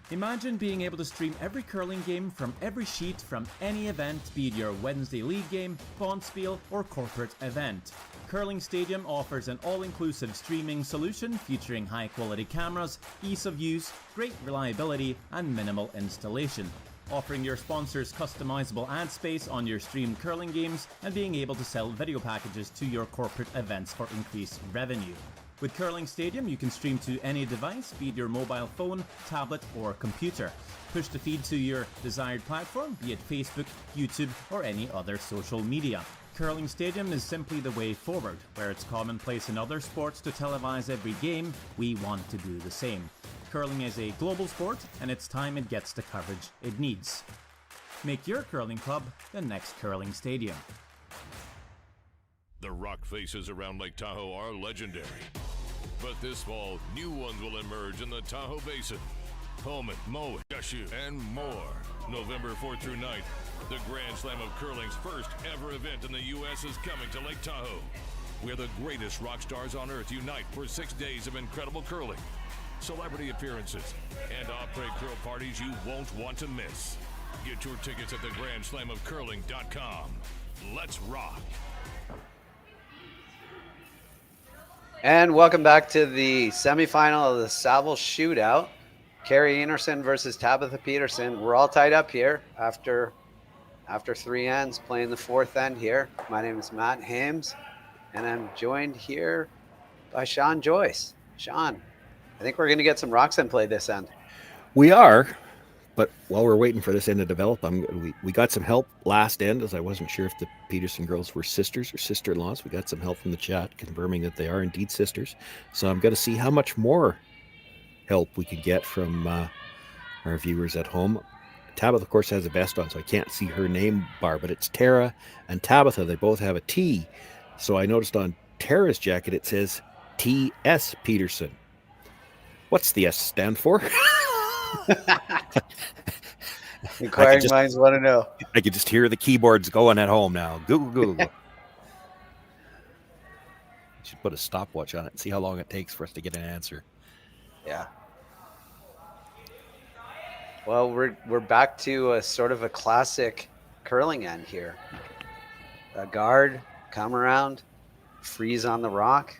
Imagine being able to stream every curling game from every sheet from any event, be it your Wednesday league game, bonspiel, or corporate event. Curling Stadium offers an all-inclusive streaming solution featuring high-quality cameras, ease of use, great reliability, and minimal installation. Offering your sponsors customizable ad space on your streamed curling games and being able to sell video packages to your corporate events for increased revenue. With Curling Stadium, you can stream to any device, be it your mobile phone, tablet, or computer. Push the feed to your desired platform, be it Facebook, YouTube, or any other social media. Curling Stadium is simply the way forward. Where it's commonplace in other sports to televise every game, we want to do the same. Curling is a global sport, and it's time it gets the coverage it needs. Make your curling club the next Curling Stadium. The rock faces around Lake Tahoe are legendary. But this fall, new ones will emerge in the Tahoe Basin. Pullman, Mowat, Gushu, and more. November 4th through 9th, the Grand Slam of Curling's first ever event in the U.S. is coming to Lake Tahoe, where the greatest rock stars on earth unite for 6 days of incredible curling, celebrity appearances, and après curl parties you won't want to miss. Get your tickets at thegrandslamofcurling.com. Let's rock! And welcome back to the semifinal of the Saville Shootout. Kerri Einarson versus Tabitha Peterson. We're all tied up here after 3 ends, playing the 4th end here. My name is Matt Hames, and I'm joined here by Sean Joyce. Sean, I think we're going to get some rocks in play this end. We are, but while we're waiting for this end to develop, we got some help last end, as I wasn't sure if the Peterson girls were sisters or sister-in-laws. We got some help from the chat confirming that they are indeed sisters. So I'm going to see how much more help we could get from our viewers at home. Tabitha, of course, has a vest on, so I can't see her name bar, but it's Tara and Tabitha. They both have a T. So I noticed on Tara's jacket it says T.S. Peterson. What's the S stand for? Inquiring minds want to know. I could just hear the keyboards going at home now. Google. Should put a stopwatch on it and see how long it takes for us to get an answer. Yeah. Well, we're back to a sort of a classic curling end here. A guard, come around, freeze on the rock.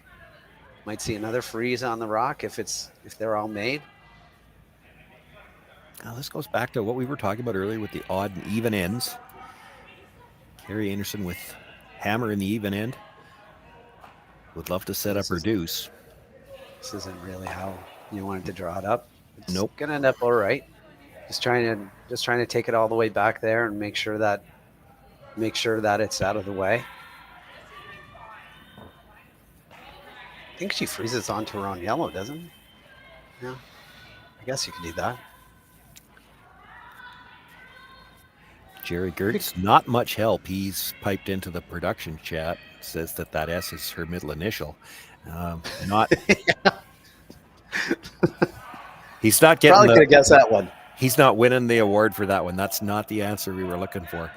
Might see another freeze on the rock if they're all made. Now, this goes back to what we were talking about earlier with the odd and even ends. Kerri Einarson with hammer in the even end. Would love to set up her deuce. This isn't really how you wanted to draw it up. It's Nope. Gonna end up all right. Just trying to take it all the way back there and make sure that it's out of the way. I think she freezes onto her own yellow, doesn't it? Yeah. I guess you could do that. Jerry Gertz, not much help. He's piped into the production chat. Says that S is her middle initial. Not. He's not getting. Probably could have guessed that one. He's not winning the award for that one. That's not the answer we were looking for.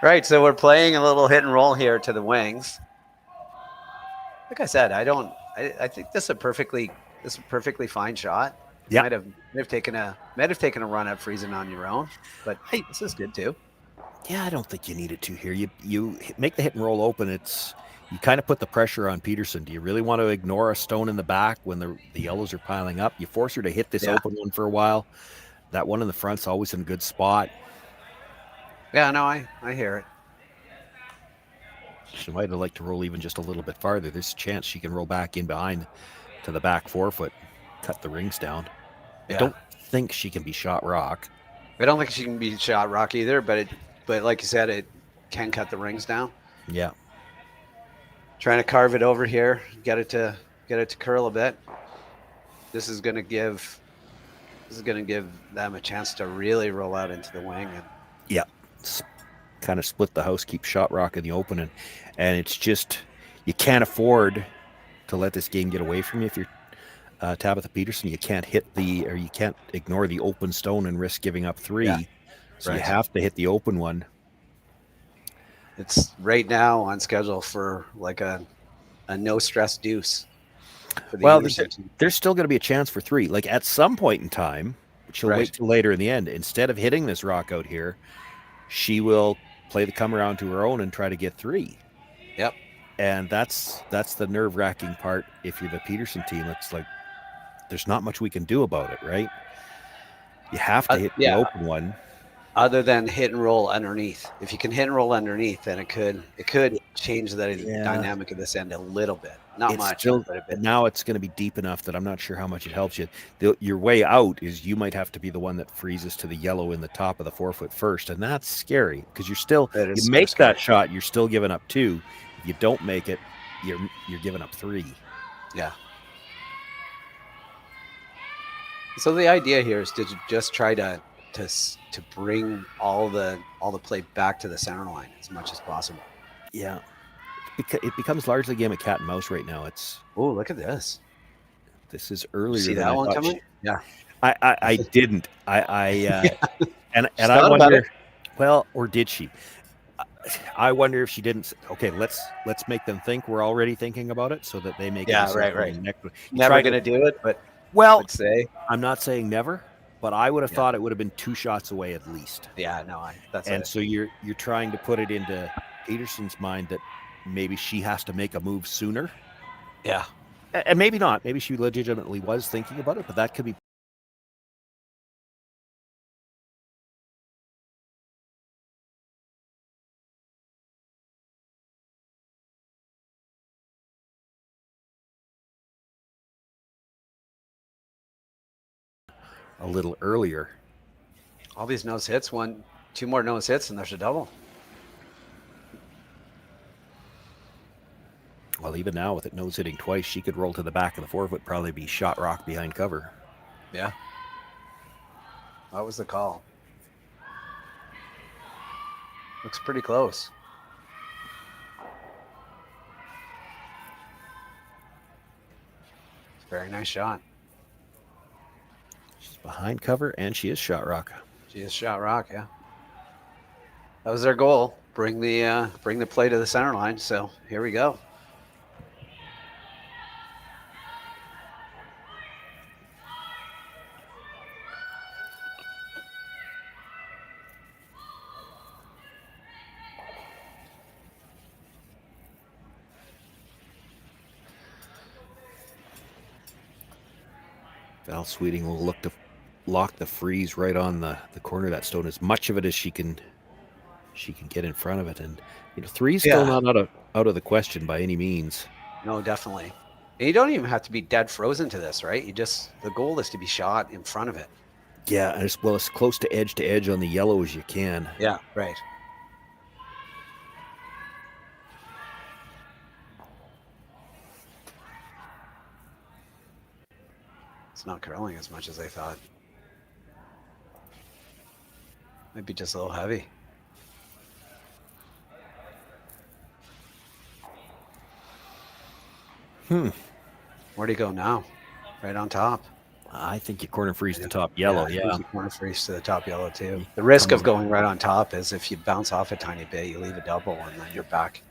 Right, so we're playing a little hit and roll here to the wings. Like I said, I think this is a perfectly fine shot. Yeah. Might have taken a run at freezing on your own, but hey, this is good too. Yeah, I don't think you needed to here. You make the hit and roll open. You kind of put the pressure on Peterson. Do you really want to ignore a stone in the back when the yellows are piling up? You force her to hit this open one for a while. That one in the front's always in a good spot. Yeah, no, I hear it. She might have liked to roll even just a little bit farther. There's a chance she can roll back in behind to the back forefoot, cut the rings down. Yeah. I don't think she can be shot rock. I don't think she can be shot rock either, but like you said, it can cut the rings down. Yeah. Trying to carve it over here, get it to curl a bit. This is gonna give them a chance to really roll out into the wing. And yeah, kind of split the house, keep shot rock in the open, and it's just you can't afford to let this game get away from you. If you're Tabitha Peterson, you can't you can't ignore the open stone and risk giving up 3. Yeah. So you have to hit the open one. It's right now on schedule for like a no stress deuce. Well, there's still going to be a chance for 3. Like at some point in time, she'll wait till later in the end. Instead of hitting this rock out here, she will play the come around to her own and try to get 3. Yep. And that's the nerve-wracking part. If you're the Peterson team, it's like there's not much we can do about it, right? You have to hit the open one. Other than hit and roll underneath. If you can hit and roll underneath, then it could change the dynamic of this end a little bit. Not much, but a bit. Now it's going to be deep enough that I'm not sure how much it helps you. Your way out is you might have to be the one that freezes to the yellow in the top of the forefoot first, and that's scary because you make that shot, you're still giving up 2. If you don't make it, you're giving up 3. Yeah. So the idea here is to just try to bring all the play back to the center line as much as possible. Yeah. It becomes largely a game of cat and mouse right now. Oh, look at this. This is earlier. See that one coming? Yeah. I didn't. And I wonder. Well, or did she? I wonder if she didn't. Okay, let's make them think we're already thinking about it, so that they make. Yeah, right. Never gonna do it, but I'm not saying never, but I would have thought it would have been 2 shots away at least. Yeah, no, so you're trying to put it into Peterson's mind that maybe she has to make a move sooner. Yeah. And maybe not. Maybe she legitimately was thinking about it, but that could be. A little earlier. All these nose hits, two more nose hits, and there's a double. Well, even now with it nose hitting twice, she could roll to the back of the 4-foot, probably be shot rock behind cover. Yeah. That was the call. Looks pretty close. Very nice shot. She's behind cover, and she is shot rock. She is shot rock, yeah. That was their goal. Bring the play to the center line. So here we go. Val Sweeting will look to lock the freeze right on the corner of that stone, as much of it as she can get in front of it. And three's still not out of the question by any means. No, definitely. And you don't even have to be dead frozen to this, right? The goal is to be shot in front of it. Yeah, as close to edge on the yellow as you can. Yeah, right. It's not curling as much as I thought. Might be just a little heavy. Where do you go now? Right on top. I think you corner freeze the top yellow. Yeah, you corner freeze to the top yellow too. The risk of going right on top is if you bounce off a tiny bit, you leave a double, and then you're back.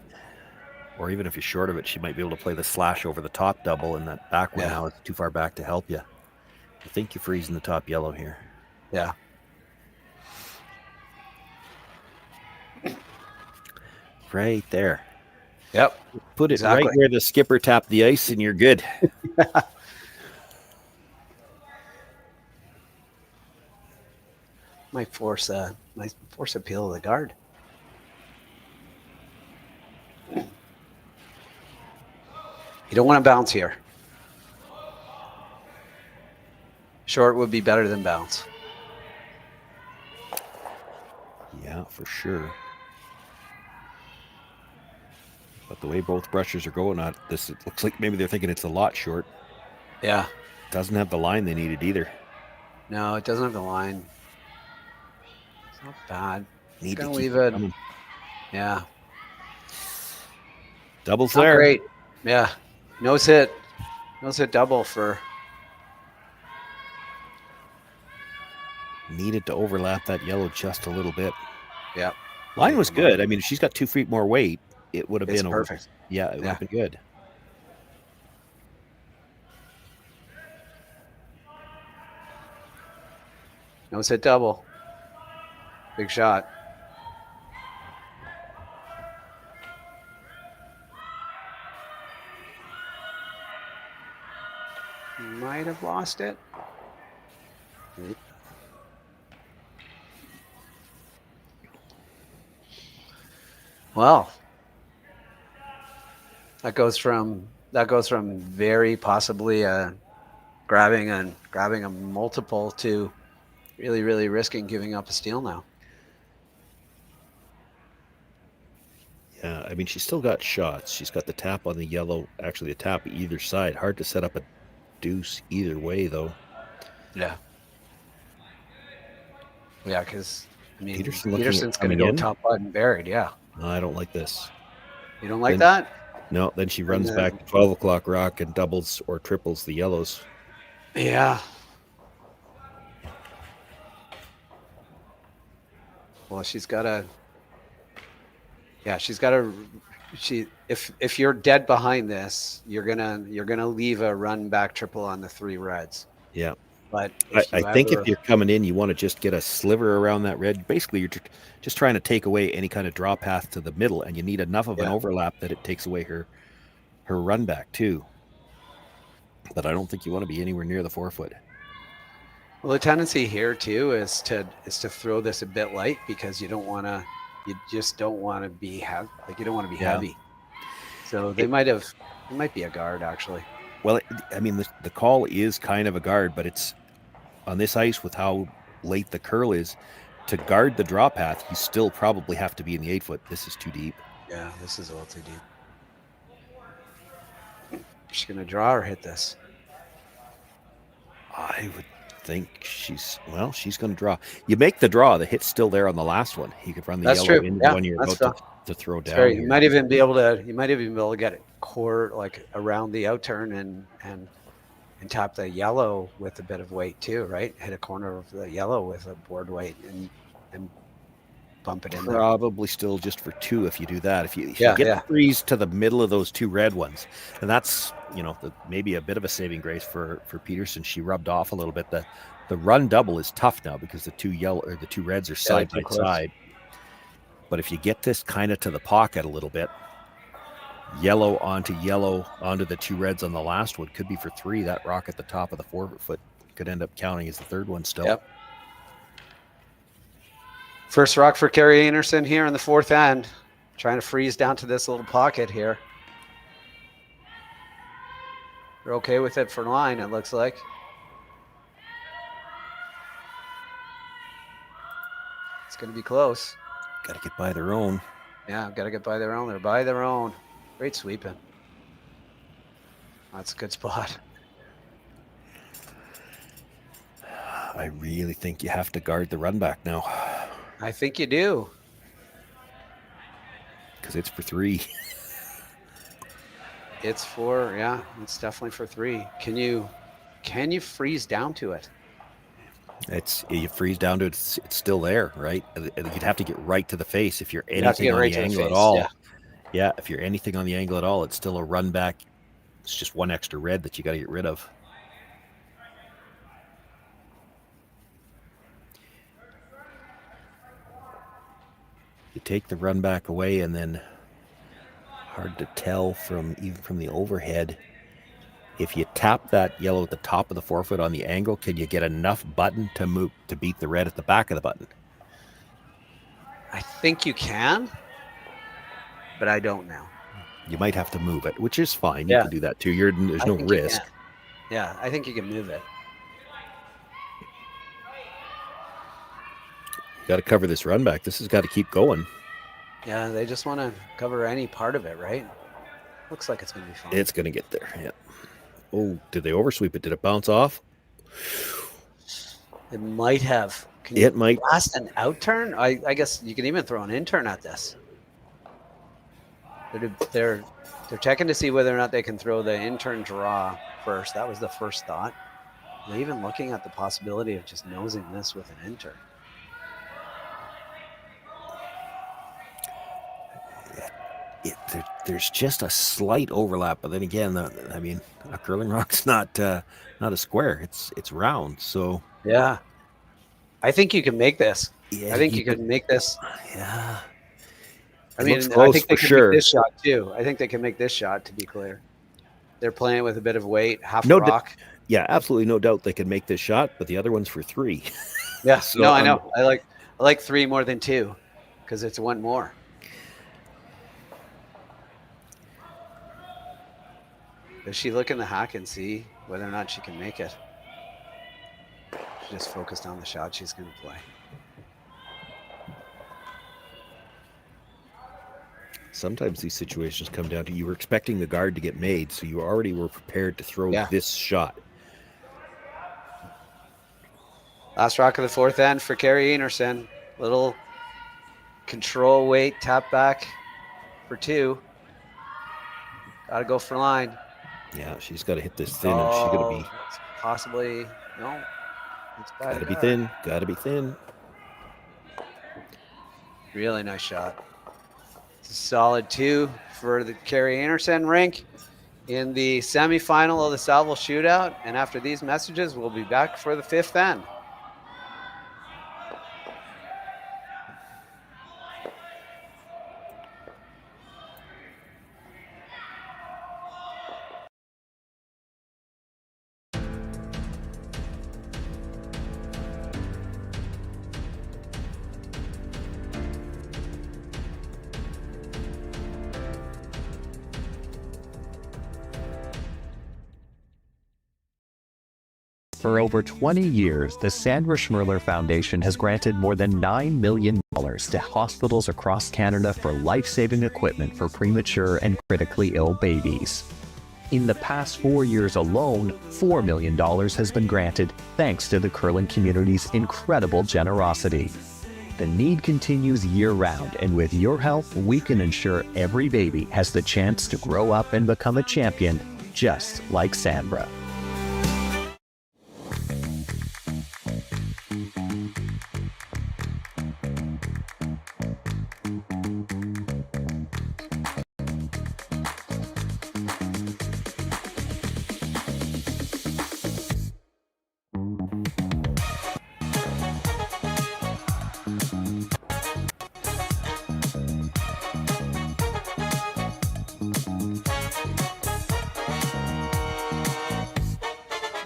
Or even if you're short of it, she might be able to play the slash over the top double, and that back one now is too far back to help you. I think you're freezing the top yellow here. Yeah. Right there. Yep. Put it right where the skipper tapped the ice, and you're good. Might force a peel of the guard. You don't want to bounce here. Short would be better than bounce. Yeah, for sure. But the way both brushers are going at this, it looks like maybe they're thinking it's a lot short. Yeah. Doesn't have the line they needed either. No, it doesn't have the line. It's not bad. Need to leave it. Yeah. Doubles not there. Great. Yeah. Nose hit double for. Needed to overlap that yellow just a little bit. Yeah. Line was good. I mean, if she's got 2 feet more weight, it would have been perfect. Yeah, it would have been good. Nose hit double. Big shot. Might have lost it. Well, that goes from very possibly grabbing a multiple to really, really risking giving up a steal now. Yeah, I mean, she's still got shots. She's got the tap on the yellow, actually a tap either side. Hard to set up a deuce either way, though. Yeah. Yeah, because I mean, Peterson's going to go top button buried. Yeah. No, I don't like this. You don't like that? No, then she runs back to 12 o'clock rock and doubles or triples the yellows. Yeah. Well, she's got to. Yeah, she's got to. If you're dead behind this, you're gonna leave a run back triple on the 3 reds. Yeah. But if I think if you're coming in, you want to just get a sliver around that red. Basically, you're just trying to take away any kind of draw path to the middle, and you need enough of an overlap that it takes away her run back too. But I don't think you want to be anywhere near the 4-foot. Well, the tendency here too is to throw this a bit light because you just don't want to be heavy. Like, you don't want to be heavy. So it might be a guard actually. Well, I mean, the call is kind of a guard, but it's on this ice with how late the curl is. To guard the draw path, you still probably have to be in the 8-foot. This is too deep. Yeah, this is a little too deep. She's going to draw or hit this? I would think she's going to draw. You make the draw. The hit's still there on the last one. You could run the yellow into the one you're about to throw down. You might even be able to get it core like around the outurn and tap the yellow with a bit of weight too, right? Hit a corner of the yellow with a board weight and bump it in there. Probably still just for 2 if you do that. If you get the freeze to the middle of those 2 red ones, and that's maybe a bit of a saving grace for Peterson. She rubbed off a little bit. The run double is tough now because the 2 reds are side by side. But if you get this kind of to the pocket a little bit, yellow onto the 2 reds on the last one, could be for 3. That rock at the top of the 4-foot could end up counting as the 3rd one still. Yep. First rock for Kerri Einarson here in the 4th end. Trying to freeze down to this little pocket here. They're okay with it for line, it looks like. It's going to be close. Got to get by their own. Yeah, got to get by their own. They're by their own. Great sweeping. That's a good spot. I really think you have to guard the run back now. I think you do. Because it's for 3. It's definitely for 3. Can you freeze down to it? You freeze down to it, it's still there, right? You'd have to get right to the face if you're anything on the angle at all. Yeah, if you're anything on the angle at all, it's still a run back. It's just 1 extra red that you got to get rid of. You take the run back away, and then hard to tell even from the overhead. If you tap that yellow at the top of the 4-foot on the angle, can you get enough button to beat the red at the back of the button? I think you can, but I don't know. You might have to move it, which is fine. You can do that too. There's no risk. Yeah, I think you can move it. You got to cover this run back. This has got to keep going. Yeah, they just want to cover any part of it, right? Looks like it's going to be fine. It's going to get there, yeah. Oh, did they oversweep it? Did it bounce off? It might have. It might. Blast an outturn? I guess you can even throw an intern at this. They're checking to see whether or not they can throw the intern draw first. That was the first thought. They're even looking at the possibility of just nosing this with an intern. There's just a slight overlap, but then again, I mean, a curling rock's not a square; it's round. So yeah, I think you can make this. Yeah, I think you can make this. Yeah, I mean, I think they can make this shot too. I think they can make this shot. To be clear, they're playing with a bit of weight, half a rock. Yeah, absolutely, no doubt they can make this shot, but the other one's for 3. Yeah, so, no, I know. I like 3 more than 2 because it's 1 more. Does she look in the hack and see whether or not she can make it? She just focused on the shot she's going to play. Sometimes these situations come down to you were expecting the guard to get made, so you already were prepared to throw this shot. Last rock of the 4th end for Kerri Einarson. Little control weight, tap back for 2. Got to go for line. Yeah, she's got to hit this thin, and she's going to be possibly no. It's got to be thin. Got to be thin. Really nice shot. It's a solid 2 for the Kerri Einarson rink. in the semifinal of the Saville Shootout. And after these messages, we'll be back for the fifth end. For over 20 years, the Sandra Schmirler Foundation has granted more than $9 million to hospitals across Canada for life-saving equipment for premature and critically ill babies. In the past 4 years alone, $4 million has been granted thanks to the curling community's incredible generosity. The need continues year-round, and with your help, we can ensure every baby has the chance to grow up and become a champion, just like Sandra.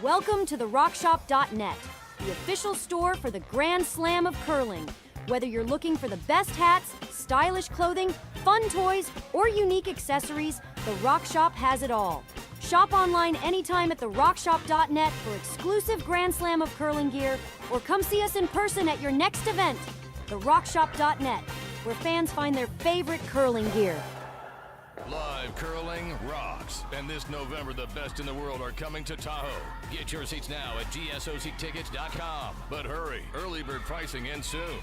Welcome to therockshop.net, the official store for the Grand Slam of curling. Whether you're looking for the best hats, stylish clothing, fun toys, or unique accessories, the Rock Shop has it all. Shop online anytime at therockshop.net for exclusive Grand Slam of curling gear, or come see us in person at your next event. Therockshop.net, where fans find their favorite curling gear. Live curling rocks. And this November, the best in the world are coming to Tahoe. Get your seats now at gsoctickets.com. But hurry, early bird pricing ends soon.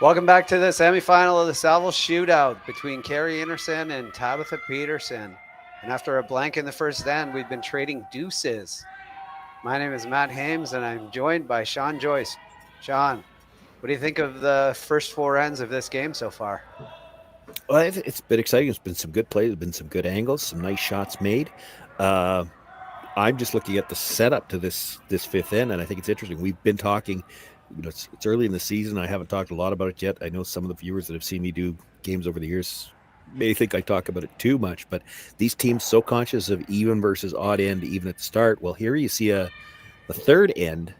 Welcome back to the semifinal of the Saville Shootout between Kerri Einarson and Tabitha Peterson. And after a blank in the first end, we've been trading deuces. My name is Matt Hames, and I'm joined by Sean Joyce. Sean, what do you think of the first four ends of this game so far? Well, it's been exciting. It's been some good plays. There's been some good angles, some nice shots made. I'm just looking at the setup to this fifth end, and I think it's interesting. We've been talking, it's early in the season. I haven't talked a lot about it yet. I know some of the viewers that have seen me do games over the years may think I talk about it too much, but these teams so conscious of even versus odd end, even at the start. Well, here you see the third end.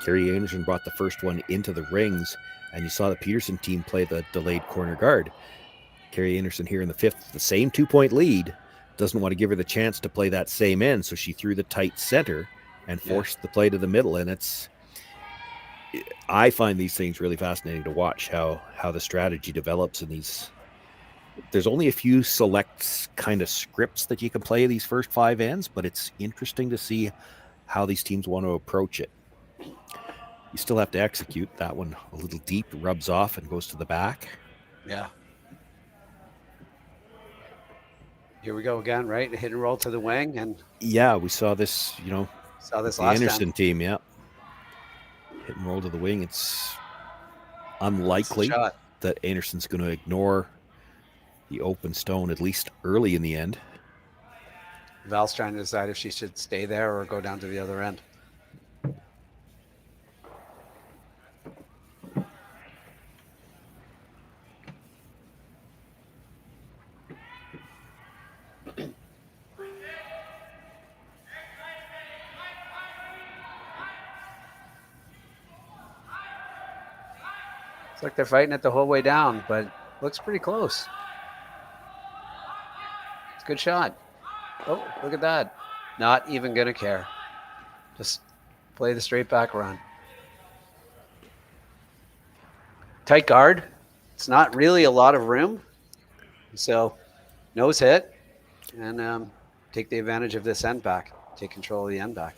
Kerri Einarson brought the first one into the rings, and you saw the Peterson team play the delayed corner guard. Kerri Einarson here in the fifth, the same 2-point lead, doesn't want to give her the chance to play that same end, so she threw the tight center and forced the play to the middle. And I find these things really fascinating to watch, how the strategy develops in these. There's only a few select kind of scripts that you can play these first five ends, but it's interesting to see how these teams want to approach it. You still have to execute. That one a little deep, rubs off and goes to the back. Yeah. Here we go again, right? Hit and roll to the wing. And yeah, we saw this, saw this the last Einarson time. team, yeah. Hit and roll to the wing. It's unlikely that Einarson's going to ignore the open stone, at least early in the end. Val's trying to decide if she should stay there or go down to the other end. It's like they're fighting it the whole way down, but looks pretty close. It's a good shot. Oh, look at that. Not even going to care. Just play the straight back run. Tight guard. It's not really a lot of room. So nose hit and take the advantage of this end back. Take control of the end back.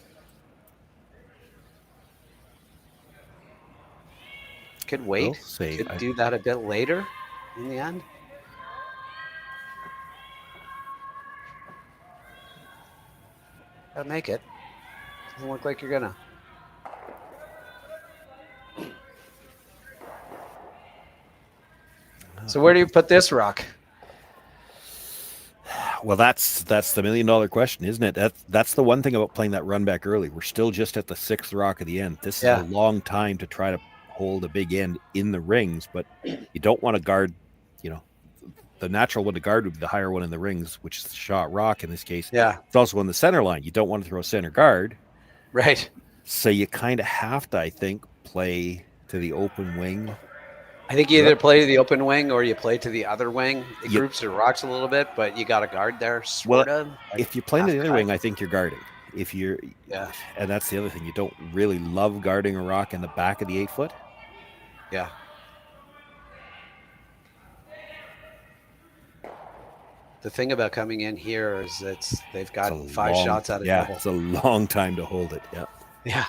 Could wait. Could do that a bit later in the end. Gotta make it. Doesn't look like you're gonna. So where do you put this rock? Well, that's the $1 million question, isn't it? That's the one thing about playing that run back early. We're still just at the 6th rock of the end. This is a long time to try to hold a big end in the rings, but you don't want to guard, the natural one to guard would be the higher one in the rings, which is the shot rock in this case. Yeah. It's also on the center line. You don't want to throw center guard. Right. So you kind of have to, I think, play to the open wing. I think you either play to the open wing or you play to the other wing. It groups the rocks a little bit, but you got to guard there, sort of. If you play to the other wing, I think you're guarding. If you're, and that's the other thing. You don't really love guarding a rock in the back of the 8-foot. Yeah. The thing about coming in here is they've got 5 shots out of double. It's a long time to hold it. Yeah. Yeah.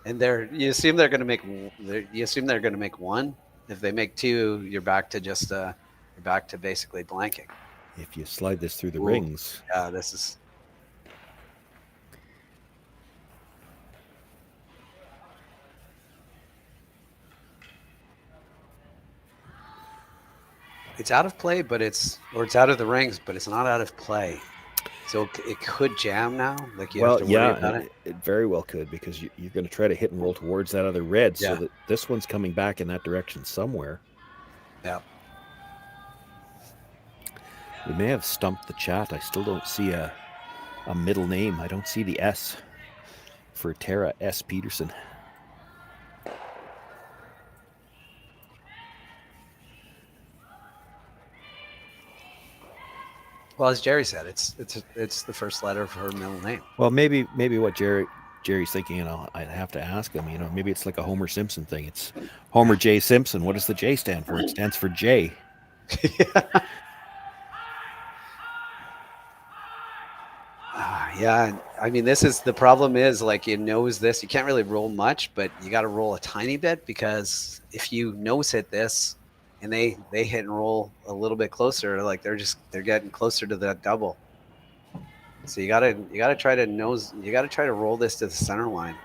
And you assume they're going to make one. If they make 2, you're back to basically blanking. If you slide this through the rings. Yeah, this is. It's out of play, it's out of the rings, but it's not out of play. So it could jam now. Like you have to worry about it. It very well could, because you're going to try to hit and roll towards that other red, so that this one's coming back in that direction somewhere. Yeah. We may have stumped the chat. I still don't see a middle name. I don't see the S for Tara S. Peterson. Well, as Jerry said, it's the first letter of her middle name. Well, maybe what Jerry's thinking, I'd have to ask him, maybe it's like a Homer Simpson thing. It's Homer J. Simpson. What does the J stand for? It stands for J. Yeah. I mean, the problem is, like, it knows this. You can't really roll much, but you got to roll a tiny bit, because if you nose hit this and they hit and roll a little bit closer, like they're getting closer to that double. So you gotta try to roll this to the center line.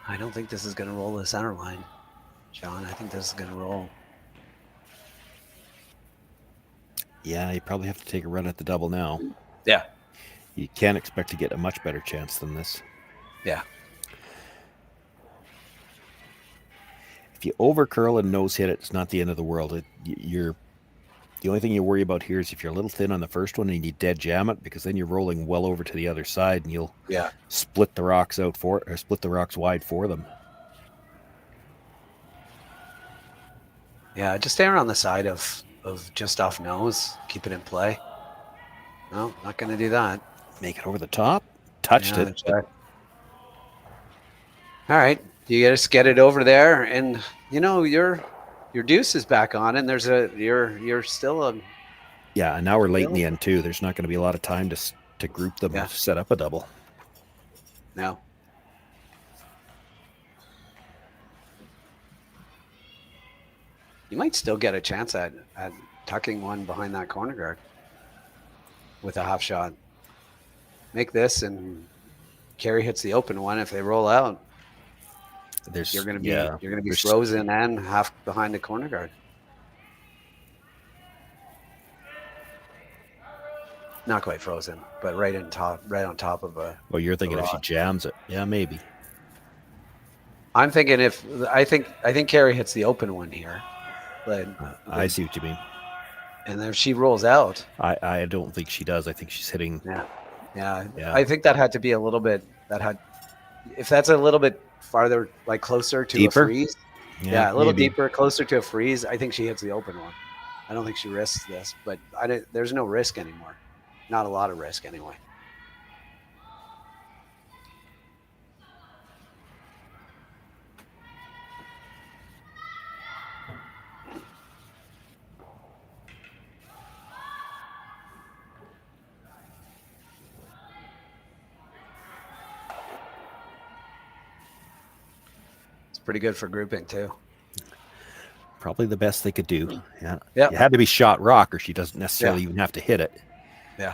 I don't think this is gonna roll to the center line, John. I think this is gonna roll. Yeah, you probably have to take a run at the double now. Yeah. You can't expect to get a much better chance than this. Yeah. If you over curl and nose hit it, it's not the end of the world. The only thing you worry about here is if you're a little thin on the first one and you dead jam it, because then you're rolling well over to the other side and you'll split the rocks wide for them. Yeah, just stay around the side of just off nose, keep it in play. No, not going to do that. Make it over the top. Touched it. All right. You just get it over there, and your deuce is back on, and you're still a. Yeah, and now we're late in the end too. There's not going to be a lot of time to group them and set up a double. No. You might still get a chance at tucking one behind that corner guard with a half shot. Make this, and Kerri hits the open one. If they roll out, you're going to be frozen and half behind the corner guard. Not quite frozen, but right on top of a. Well, you're thinking if she jams it, yeah, maybe. I'm thinking I think Kerri hits the open one here. But I see what you mean. And if she rolls out, I don't think she does. I think she's hitting. Yeah. I think that had to be a little bit. If that's a little bit farther, like closer to deeper? A freeze. Yeah, a little deeper, closer to a freeze. I think she hits the open one. I don't think she risks this, but there's no risk anymore. Not a lot of risk anyway. Pretty good for grouping too. Probably the best they could do. Yeah. Yeah. It had to be shot rock, or she doesn't necessarily even have to hit it. Yeah.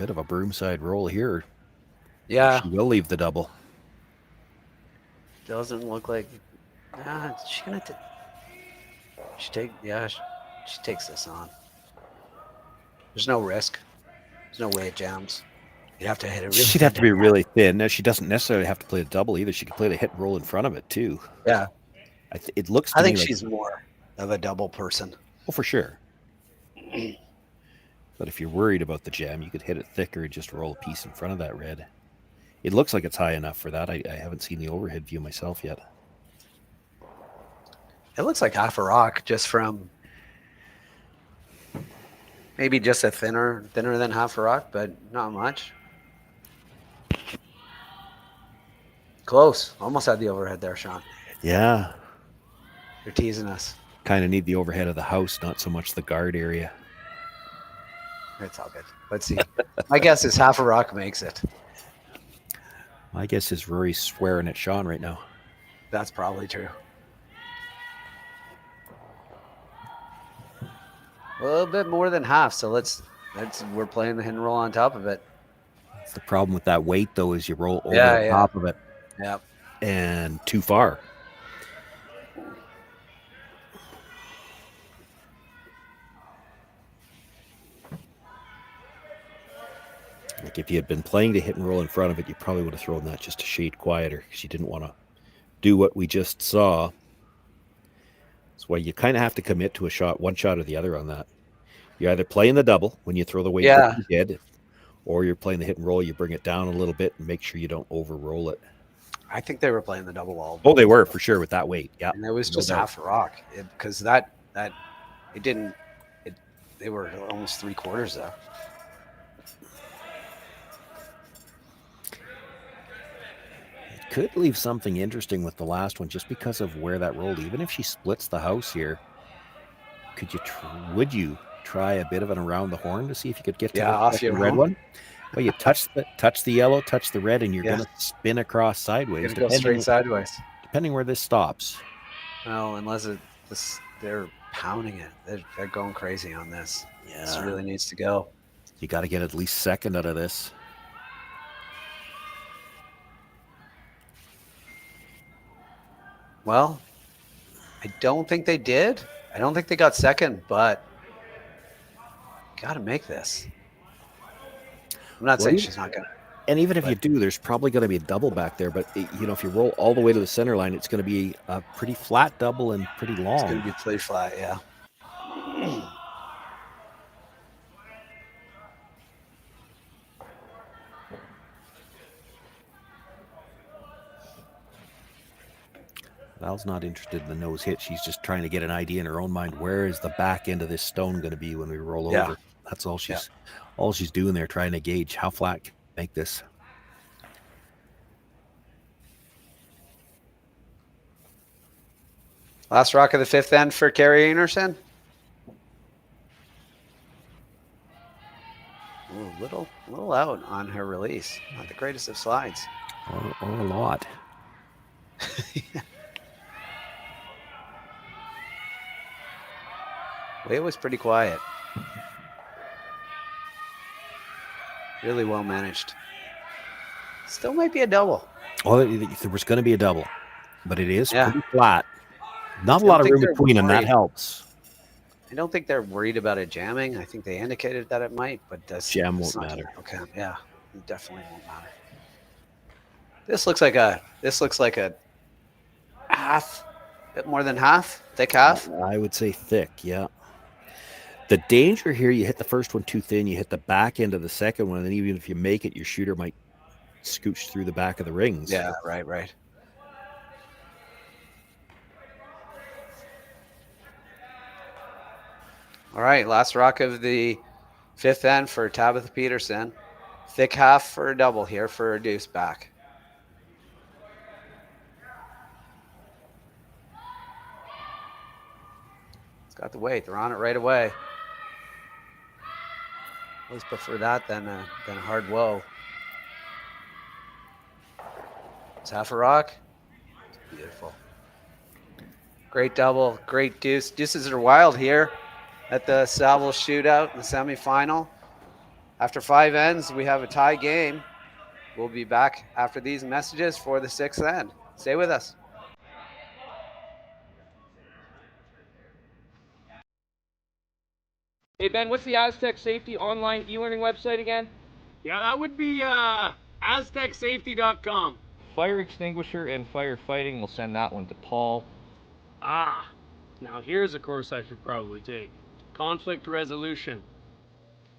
bit of a broomside roll here. Yeah. She will leave the double. Doesn't look like. She's gonna. She takes this on. There's no risk. There's no way it jams. You'd have to hit it really. She'd have to be really thin. Now, she doesn't necessarily have to play the double either. She could play the hit and roll in front of it too. Yeah. It looks. I think she's more of a double person. Oh, for sure. But if you're worried about the jam, you could hit it thicker and just roll a piece in front of that red. It looks like it's high enough for that. I haven't seen the overhead view myself yet. It looks like half a rock just from maybe just a thinner than half a rock, but not much. Close. Almost had the overhead there, Sean. Yeah. You're teasing us. Kind of need the overhead of the house, not so much the guard area. It's all good. Let's see. My guess is half a rock makes it. My guess is Rory's swearing at Sean right now. That's probably true. A little bit more than half, so we're playing the hit and roll on top of it. The problem with that weight, though, is you roll over the top of it. Yeah. And too far. Like if you had been playing the hit and roll in front of it, you probably would have thrown that just a shade quieter because you didn't want to do what we just saw. That's why you kind of have to commit to a shot, one shot or the other on that. You're either playing the double when you throw the weight that you did, or you're playing the hit and roll. You bring it down a little bit and make sure you don't over roll it. I think they were playing the double wall. Oh, they were for sure with that weight. Yeah, and it was just half a rock because they were almost 3/4 there. Could leave something interesting with the last one just because of where that rolled. Even if she splits the house here, would you try a bit of an around the horn to see if you could get to the red one? Well, you touch the yellow, touch the red, and you're going to spin across sideways. Go straight sideways. Depending where this stops. No, unless they're pounding it. They're going crazy on this. Yeah. This really needs to go. You got to get at least second out of this. Well, I don't think they did. I don't think they got second, but got to make this. I'm not saying she's not going to. And even if you do, there's probably going to be a double back there. But, if you roll all the way to the center line, it's going to be a pretty flat double and pretty long. It's going to be pretty flat, yeah. Val's not interested in the nose hit. She's just trying to get an idea in her own mind. Where is the back end of this stone going to be when we roll over? That's all she's doing there, trying to gauge how flat can we make this. Last rock of the fifth end for Kerri Einarson. Ooh, little out on her release. Not the greatest of slides. Or a lot. It was pretty quiet. Really well managed. Still might be a double. Well, there was going to be a double, but it is pretty flat. Not a lot of room between them. That helps. I don't think they're worried about it jamming. I think they indicated that it might, but jam won't matter. Okay, yeah, it definitely won't matter. This looks like a half, bit more than half, thick half. I would say thick, yeah. The danger here, you hit the first one too thin, you hit the back end of the second one, and even if you make it, your shooter might scooch through the back of the rings. Yeah, right. All right, last rock of the fifth end for Tabitha Peterson. Thick half for a double here for a deuce back. It's got the weight. They're on it right away. Always prefer that than a hard whoa. It's half a rock. It's beautiful. Great double, great deuce. Deuces are wild here at the Saville Shootout in the semifinal. After 5 ends, we have a tie game. We'll be back after these messages for the 6th end. Stay with us. Hey Ben, what's the Aztec Safety online e-learning website again? Yeah, that would be aztecsafety.com. Fire extinguisher and firefighting, we'll send that one to Paul. Ah, now here's a course I should probably take. Conflict resolution.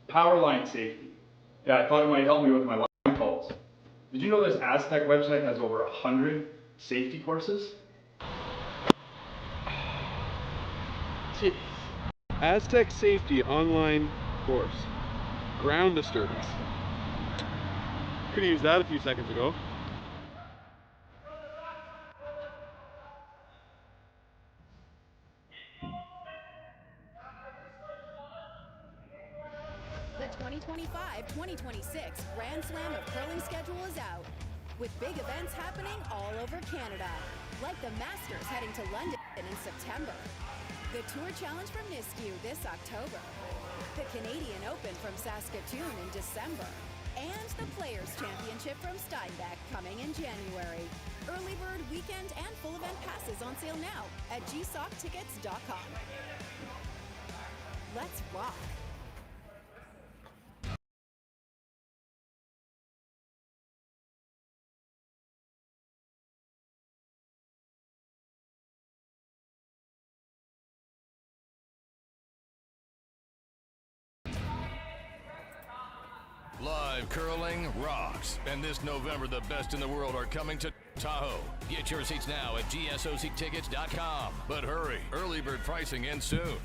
Power line safety. Yeah, I thought it might help me with my line calls. Did you know this Aztec website has over 100 safety courses? Jeez. Aztec Safety online course. Ground disturbance. Could have used that a few seconds ago. The 2025-2026 Grand Slam of Curling schedule is out, with big events happening all over Canada, like the Masters heading to London in September, the Tour Challenge from Nisku this October, the Canadian Open from Saskatoon in December, and the Players' Championship from Steinbeck coming in January. Early bird weekend and full event passes on sale now at gsoctickets.com. Let's rock. Live curling rocks. And this November, the best in the world are coming to Tahoe. Get your seats now at gsoctickets.com. But hurry, early bird pricing ends soon.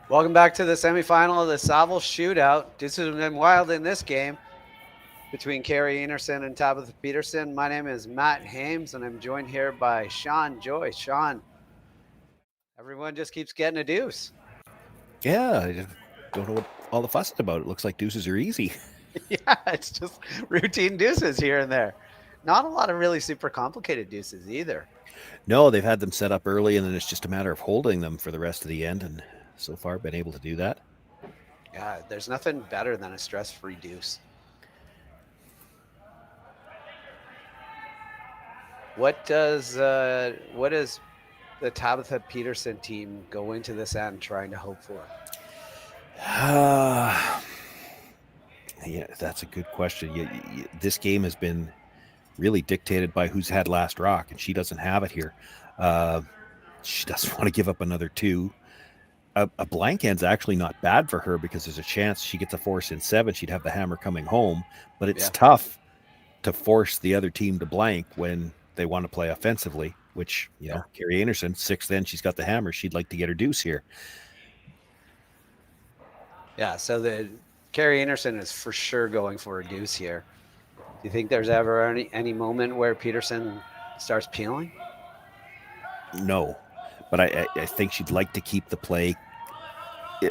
Welcome back to the semifinal of the Saville Shootout. This has been wild in this game between Kerri Einarson and Tabitha Peterson. My name is Matt Hames, and I'm joined here by Sean Joyce. Sean, everyone just keeps getting a deuce. Yeah, I just don't know what all the fuss is about. It looks like deuces are easy. Yeah, it's just routine deuces here and there. Not a lot of really super complicated deuces either. No, they've had them set up early, and then it's just a matter of holding them for the rest of the end, and so far been able to do that. Yeah, there's nothing better than a stress-free deuce. What is the Tabitha Peterson team go into this end trying to hope for? Yeah, that's a good question. This game has been really dictated by who's had last rock, and she doesn't have it here. She doesn't want to give up another 2. A blank end's actually not bad for her because there's a chance she gets a force in 7. She'd have the hammer coming home, but it's tough to force the other team to blank when they want to play offensively, which, Kerri Einarson, 6th end, she's got the hammer. She'd like to get her deuce here. Yeah, so the Kerri Einarson is for sure going for a deuce here. Do you think there's ever any moment where Peterson starts peeling? No, but I think she'd like to keep the play.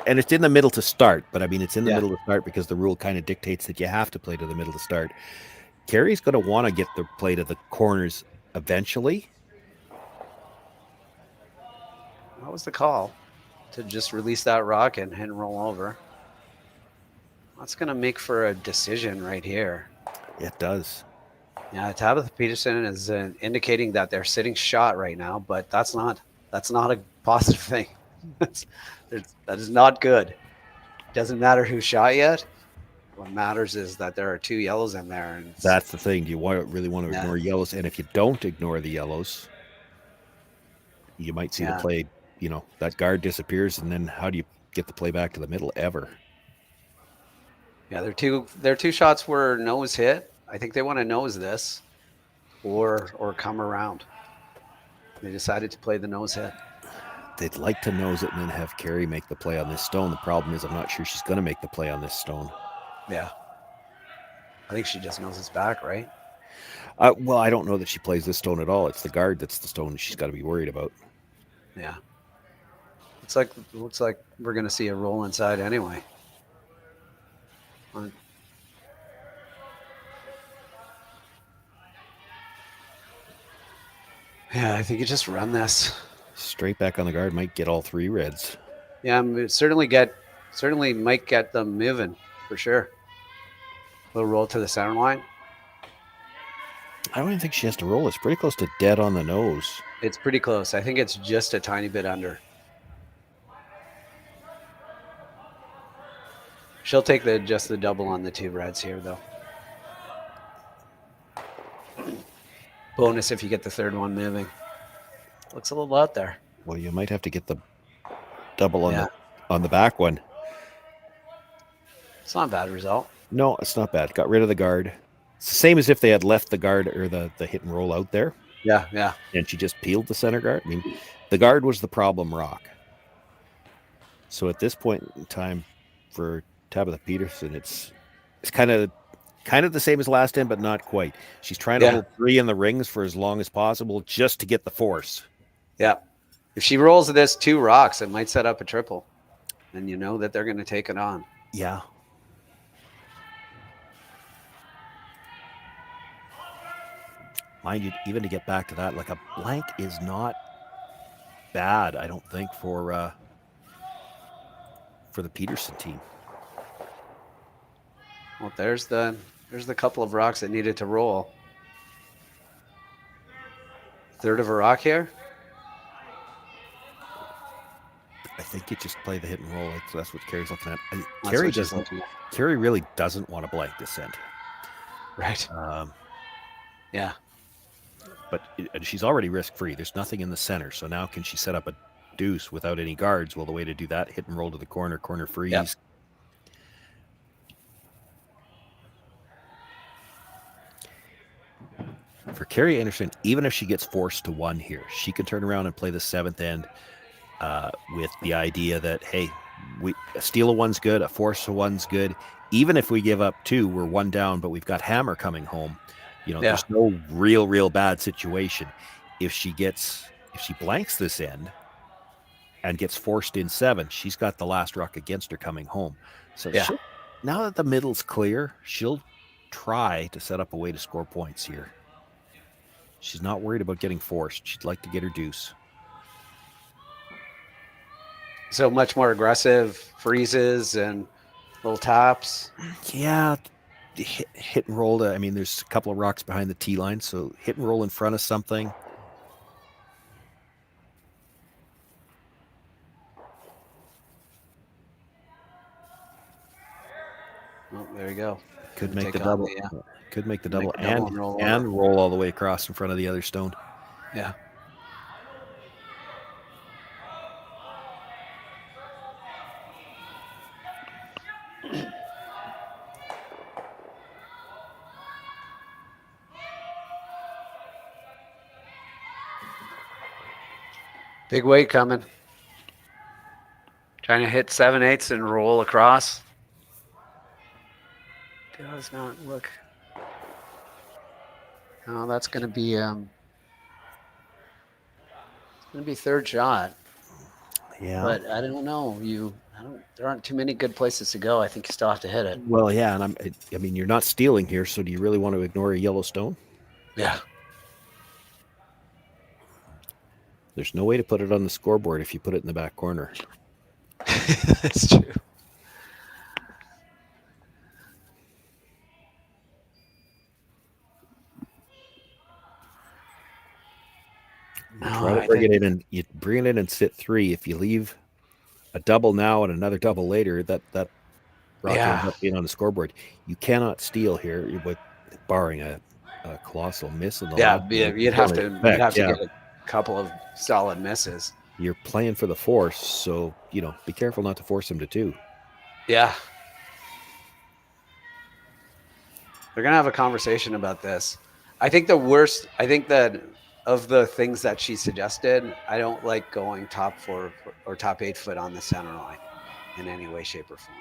And it's in the middle to start, but I mean, it's in the middle to start because the rule kind of dictates that you have to play to the middle to start. Kerri's going to want to get the play to the corners eventually. What was the call? To just release that rock and roll over. That's going to make for a decision right here. It does. Yeah, Tabitha Peterson is indicating that they're sitting shot right now, but that's not a positive thing. That is not good. Doesn't matter who shot yet. What matters is that there are 2 yellows in there. And that's the thing. Do you really want to ignore yellows? And if you don't ignore the yellows, you might see the play, that guard disappears, and then how do you get the play back to the middle ever? Yeah, their two shots were nose hit. I think they want to nose this or come around. They decided to play the nose hit. They'd like to nose it and then have Kerri make the play on this stone. The problem is I'm not sure she's going to make the play on this stone. Yeah. I think she just noses back, right? Well, I don't know that she plays this stone at all. It's the guard that's the stone she's got to be worried about. Yeah. Looks like we're going to see a roll inside anyway. Yeah, I think you just run this. Straight back on the guard might get all 3 reds. Yeah, certainly get certainly might get them moving for sure. Little roll to the center line. I don't even think she has to roll. It's pretty close to dead on the nose. It's pretty close. I think it's just a tiny bit under. She'll take just the double on the 2 reds here, though. Bonus if you get the third one moving. Looks a little out there. Well, you might have to get the double on the back one. It's not a bad result. No, it's not bad. Got rid of the guard. It's the same as if they had left the guard or the hit and roll out there. Yeah, yeah. And she just peeled the center guard. I mean, the guard was the problem rock. So at this point in time for Tabitha Peterson, it's kind of the same as last time, but not quite. She's trying to hold 3 in the rings for as long as possible just to get the force. Yeah. If she rolls this 2 rocks, it might set up a triple. And you know that they're going to take it on. Yeah. Mind you, even to get back to that, like a blank is not bad, I don't think, for the Peterson team. Well, there's the couple of rocks that needed to roll. Third of a rock here. I think you just play the hit and roll. That's what Kerri's looking at. Kerri really doesn't want to blank descent. Right. Yeah. But she's already risk-free. There's nothing in the center. So now can she set up a deuce without any guards? Well, the way to do that, hit and roll to the corner freeze. Yep. For Kerri Einarson, even if she gets forced to 1 here, she can turn around and play the 7th end with the idea that, hey, a steal of 1's good, a force of 1's good. Even if we give up 2, we're 1 down, but we've got Hammer coming home. There's no real bad situation. If she blanks this end and gets forced in 7, she's got the last rock against her coming home. So now that the middle's clear, she'll try to set up a way to score points here. She's not worried about getting forced. She'd like to get her deuce. So much more aggressive freezes and little taps. Yeah. Hit and roll. I mean, there's a couple of rocks behind the tee line, so hit and roll in front of something. Oh, there you go. Could make the double. Could make the double and roll all the way across in front of the other stone. Yeah. Big weight coming. Trying to hit 7/8 and roll across. Does not look. Oh, that's going to be it's going to be third shot. Yeah. But I don't know. There aren't too many good places to go. I think you still have to hit it. Well, yeah, and I mean, you're not stealing here, so do you really want to ignore a yellow stone? Yeah. There's no way to put it on the scoreboard if you put it in the back corner. That's true. Try to bring it in, and you bring it in and sit 3. If you leave a double now and another double later, that rock ends up being on the scoreboard. You cannot steal here, with barring a colossal miss in the you'd have to get a couple of solid misses. You're playing for the force, so be careful not to force them to 2. Yeah. They're gonna have a conversation about this. I think that of the things that she suggested, I don't like going top 4 or top 8 foot on the center line in any way, shape, or form.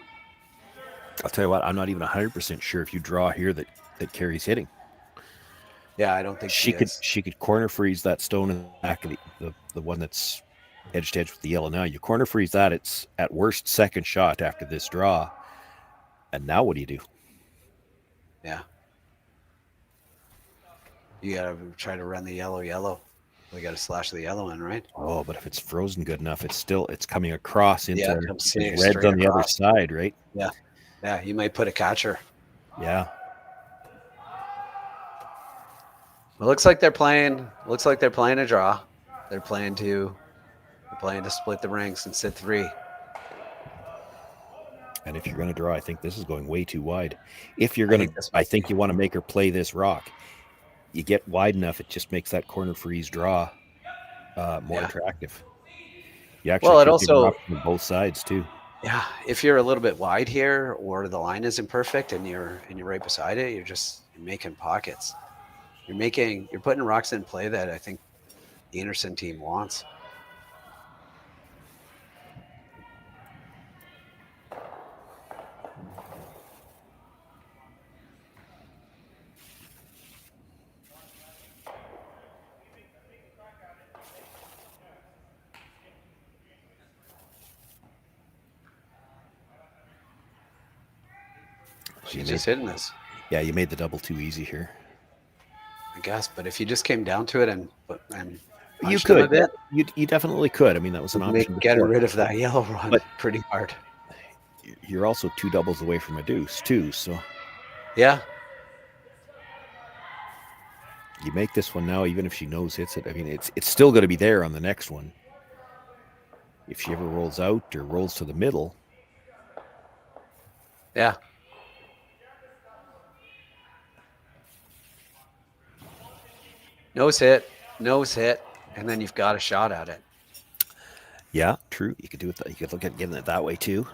I'll tell you what, I'm not even 100% sure if you draw here that Kerri's hitting. Yeah, I don't think she could corner freeze that stone in the back of the one that's edge to edge with the yellow. Now you corner freeze that, it's at worst second shot after this draw. And now what do you do? Yeah. You gotta try to run the yellow. We got to slash the yellow one, right? Oh, but if it's frozen good enough, it's coming across into Yeah, it comes red's straight on the other across. side, right? Yeah. Yeah, you might put a catcher. Yeah. It looks like they're playing a draw. They're playing to split the ranks and sit 3. And if you're going to draw, I think this is going way too wide. If you're going to, I think you want to make her play this rock. You get wide enough, it just makes that corner freeze draw more attractive. You actually Well, it could also rock from both sides too. Yeah, if you're a little bit wide here, or the line isn't perfect, and you're right beside it, you're making pockets. You're putting rocks in play that I think the Einarson team wants. She's just hitting this. Yeah, you made the double too easy here. I guess, but if you just came down to it and you could, a bit, you definitely could. I mean, that was an option. Get rid of that yellow run, but pretty hard. You're also 2 doubles away from a deuce too, so yeah. You make this one now, even if she knows hits it. I mean, it's still going to be there on the next one. If she ever rolls out or rolls to the middle. Yeah. Nose hit, and then you've got a shot at it. Yeah, true. You could do it. You could look at getting it that way too.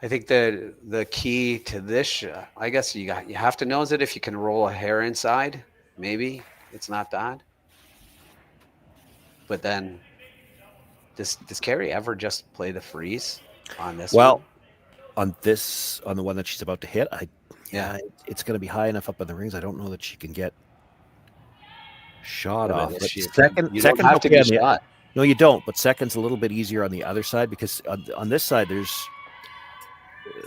I think the key to this shot, I guess you have to nose it if you can roll a hair inside. Maybe it's not bad. But then, does Kerri ever just play the freeze on this? Well, on the one that she's about to hit, it's going to be high enough up in the rings. I don't know that she can get shot off. But second have to get shot. No, you don't. But second's a little bit easier on the other side, because on this side there's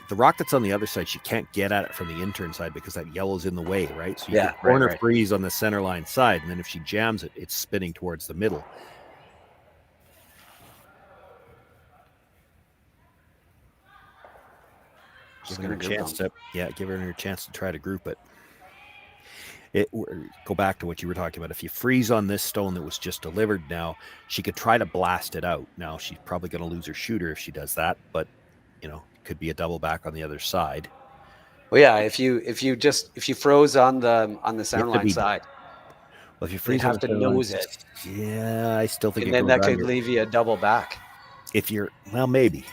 the rock that's on the other side. She can't get at it from the intern side because that yellow's in the way, right? So you get corner freeze on the center line side, and then if she jams it, it's spinning towards the middle. Give her a chance to try to group it. Go back to what you were talking about. If you freeze on this stone that was just delivered now, she could try to blast it out. Now she's probably going to lose her shooter if she does that, but it could be a double back on the other side. Well, yeah, if you froze on the center line side, well, if you freeze, you have to nose it. Yeah, I still think. And then that could leave you a double back. If you're maybe.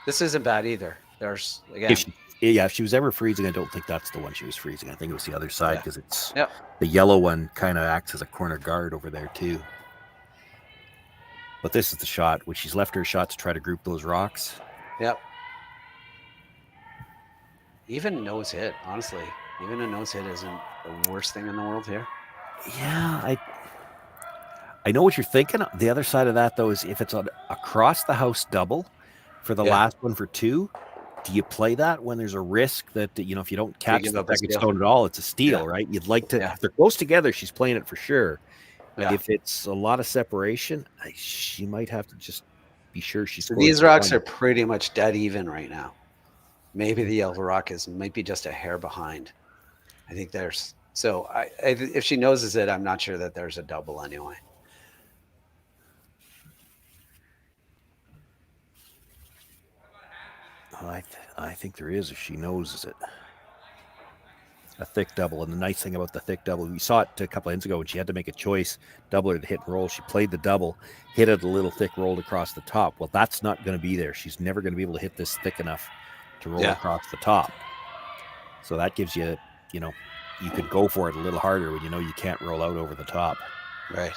This isn't bad either. There's again. If she was ever freezing, I don't think that's the one she was freezing. I think it was the other side, because it's the yellow one kind of acts as a corner guard over there too. But this is the shot, which she's left her shot to try to group those rocks. Yep. Even nose hit, honestly. Even a nose hit isn't the worst thing in the world here. Yeah, I know what you're thinking. The other side of that, though, is if it's across the house double for the last one for 2, do you play that when there's a risk that, if you don't catch the second stone at all, it's a steal, right? You'd like to, if they're close together, she's playing it for sure. But if it's a lot of separation, she might have to just be sure she's. So these rocks are pretty much dead even right now. Maybe the yellow rock might be just a hair behind. I think there's. So if she noses it, I'm not sure that there's a double anyway. I think there is if she noses it. A thick double. And the nice thing about the thick double, we saw it a couple of ends ago when she had to make a choice, double or the hit and roll. She played the double, hit it a little thick, rolled across the top. Well, that's not going to be there. She's never going to be able to hit this thick enough to roll across the top. So that gives you, you could go for it a little harder when you can't roll out over the top. Right.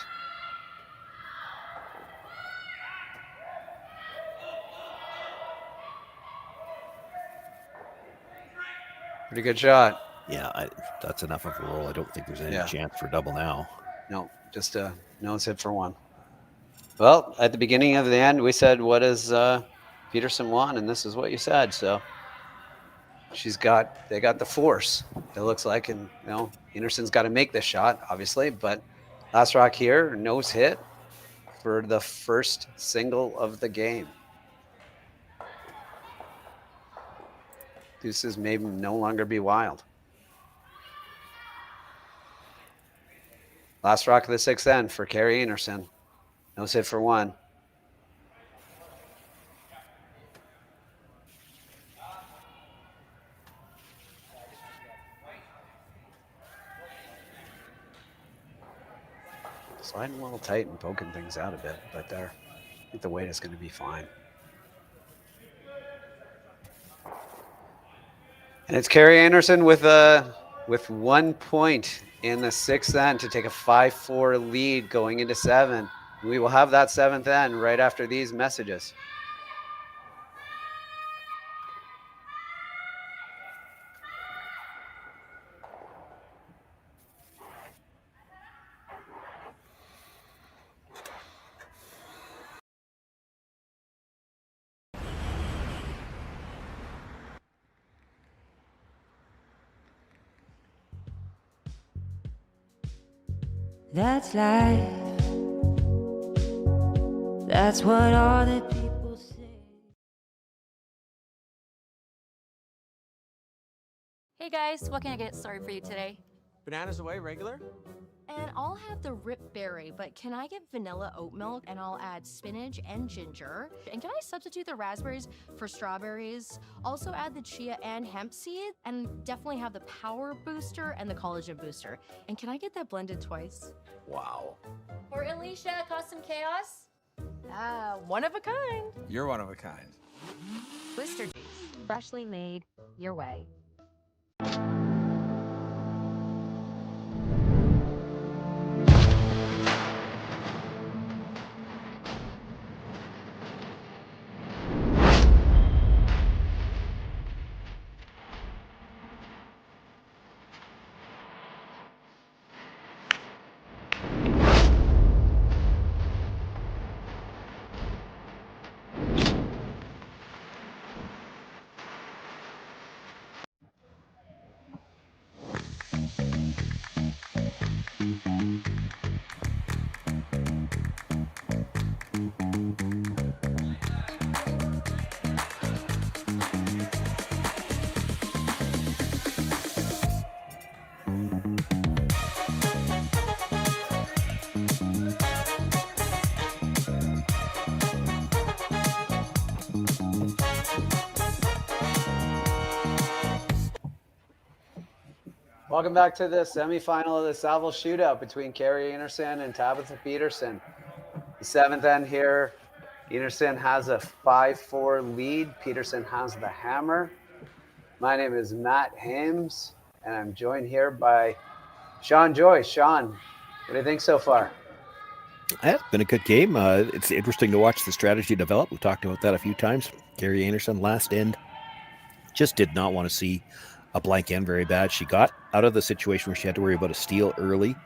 Pretty good shot. Yeah, that's enough of a roll. I don't think there's any chance for double now. No, just a nose hit for 1. Well, at the beginning of the end, we said, what does Peterson want? And this is what you said. So they got the force, it looks like, and Einarson's got to make this shot, obviously, but Last Rock here, nose hit for the first single of the game. Deuces may no longer be wild. Last rock of the sixth end for Kerri Einarson. Nose hit for one. Sliding a little tight and poking things out a bit, but I think the weight is going to be fine. And it's Kerri Einarson with 1 point in the sixth end to take a 5-4 lead going into seven. We will have that seventh end right after these messages. That's life. That's what all the people say. Hey guys, what can I get started for you today? Bananas away, regular? And I'll have the rip berry, but can I get vanilla oat milk and I'll add spinach and ginger? And can I substitute the raspberries for strawberries? Also add the chia and hemp seed, and definitely have the power booster and the collagen booster. And can I get that blended twice? Wow. For Alicia, custom chaos? One of a kind. You're one of a kind. Blister juice, freshly made your way. Welcome back to the semifinal of the Saville Shootout between Kerri Einarson and Tabitha Peterson. The seventh end here, Einarson has a 5-4 lead. Peterson has the hammer. My name is Matt Hames, and I'm joined here by Sean Joyce. Sean, what do you think so far? It's been a good game. It's interesting to watch the strategy develop. We've talked about that a few times. Kerri Einarson last end just did not want to see a blank end very bad. She got out of the situation where she had to worry about a steal early,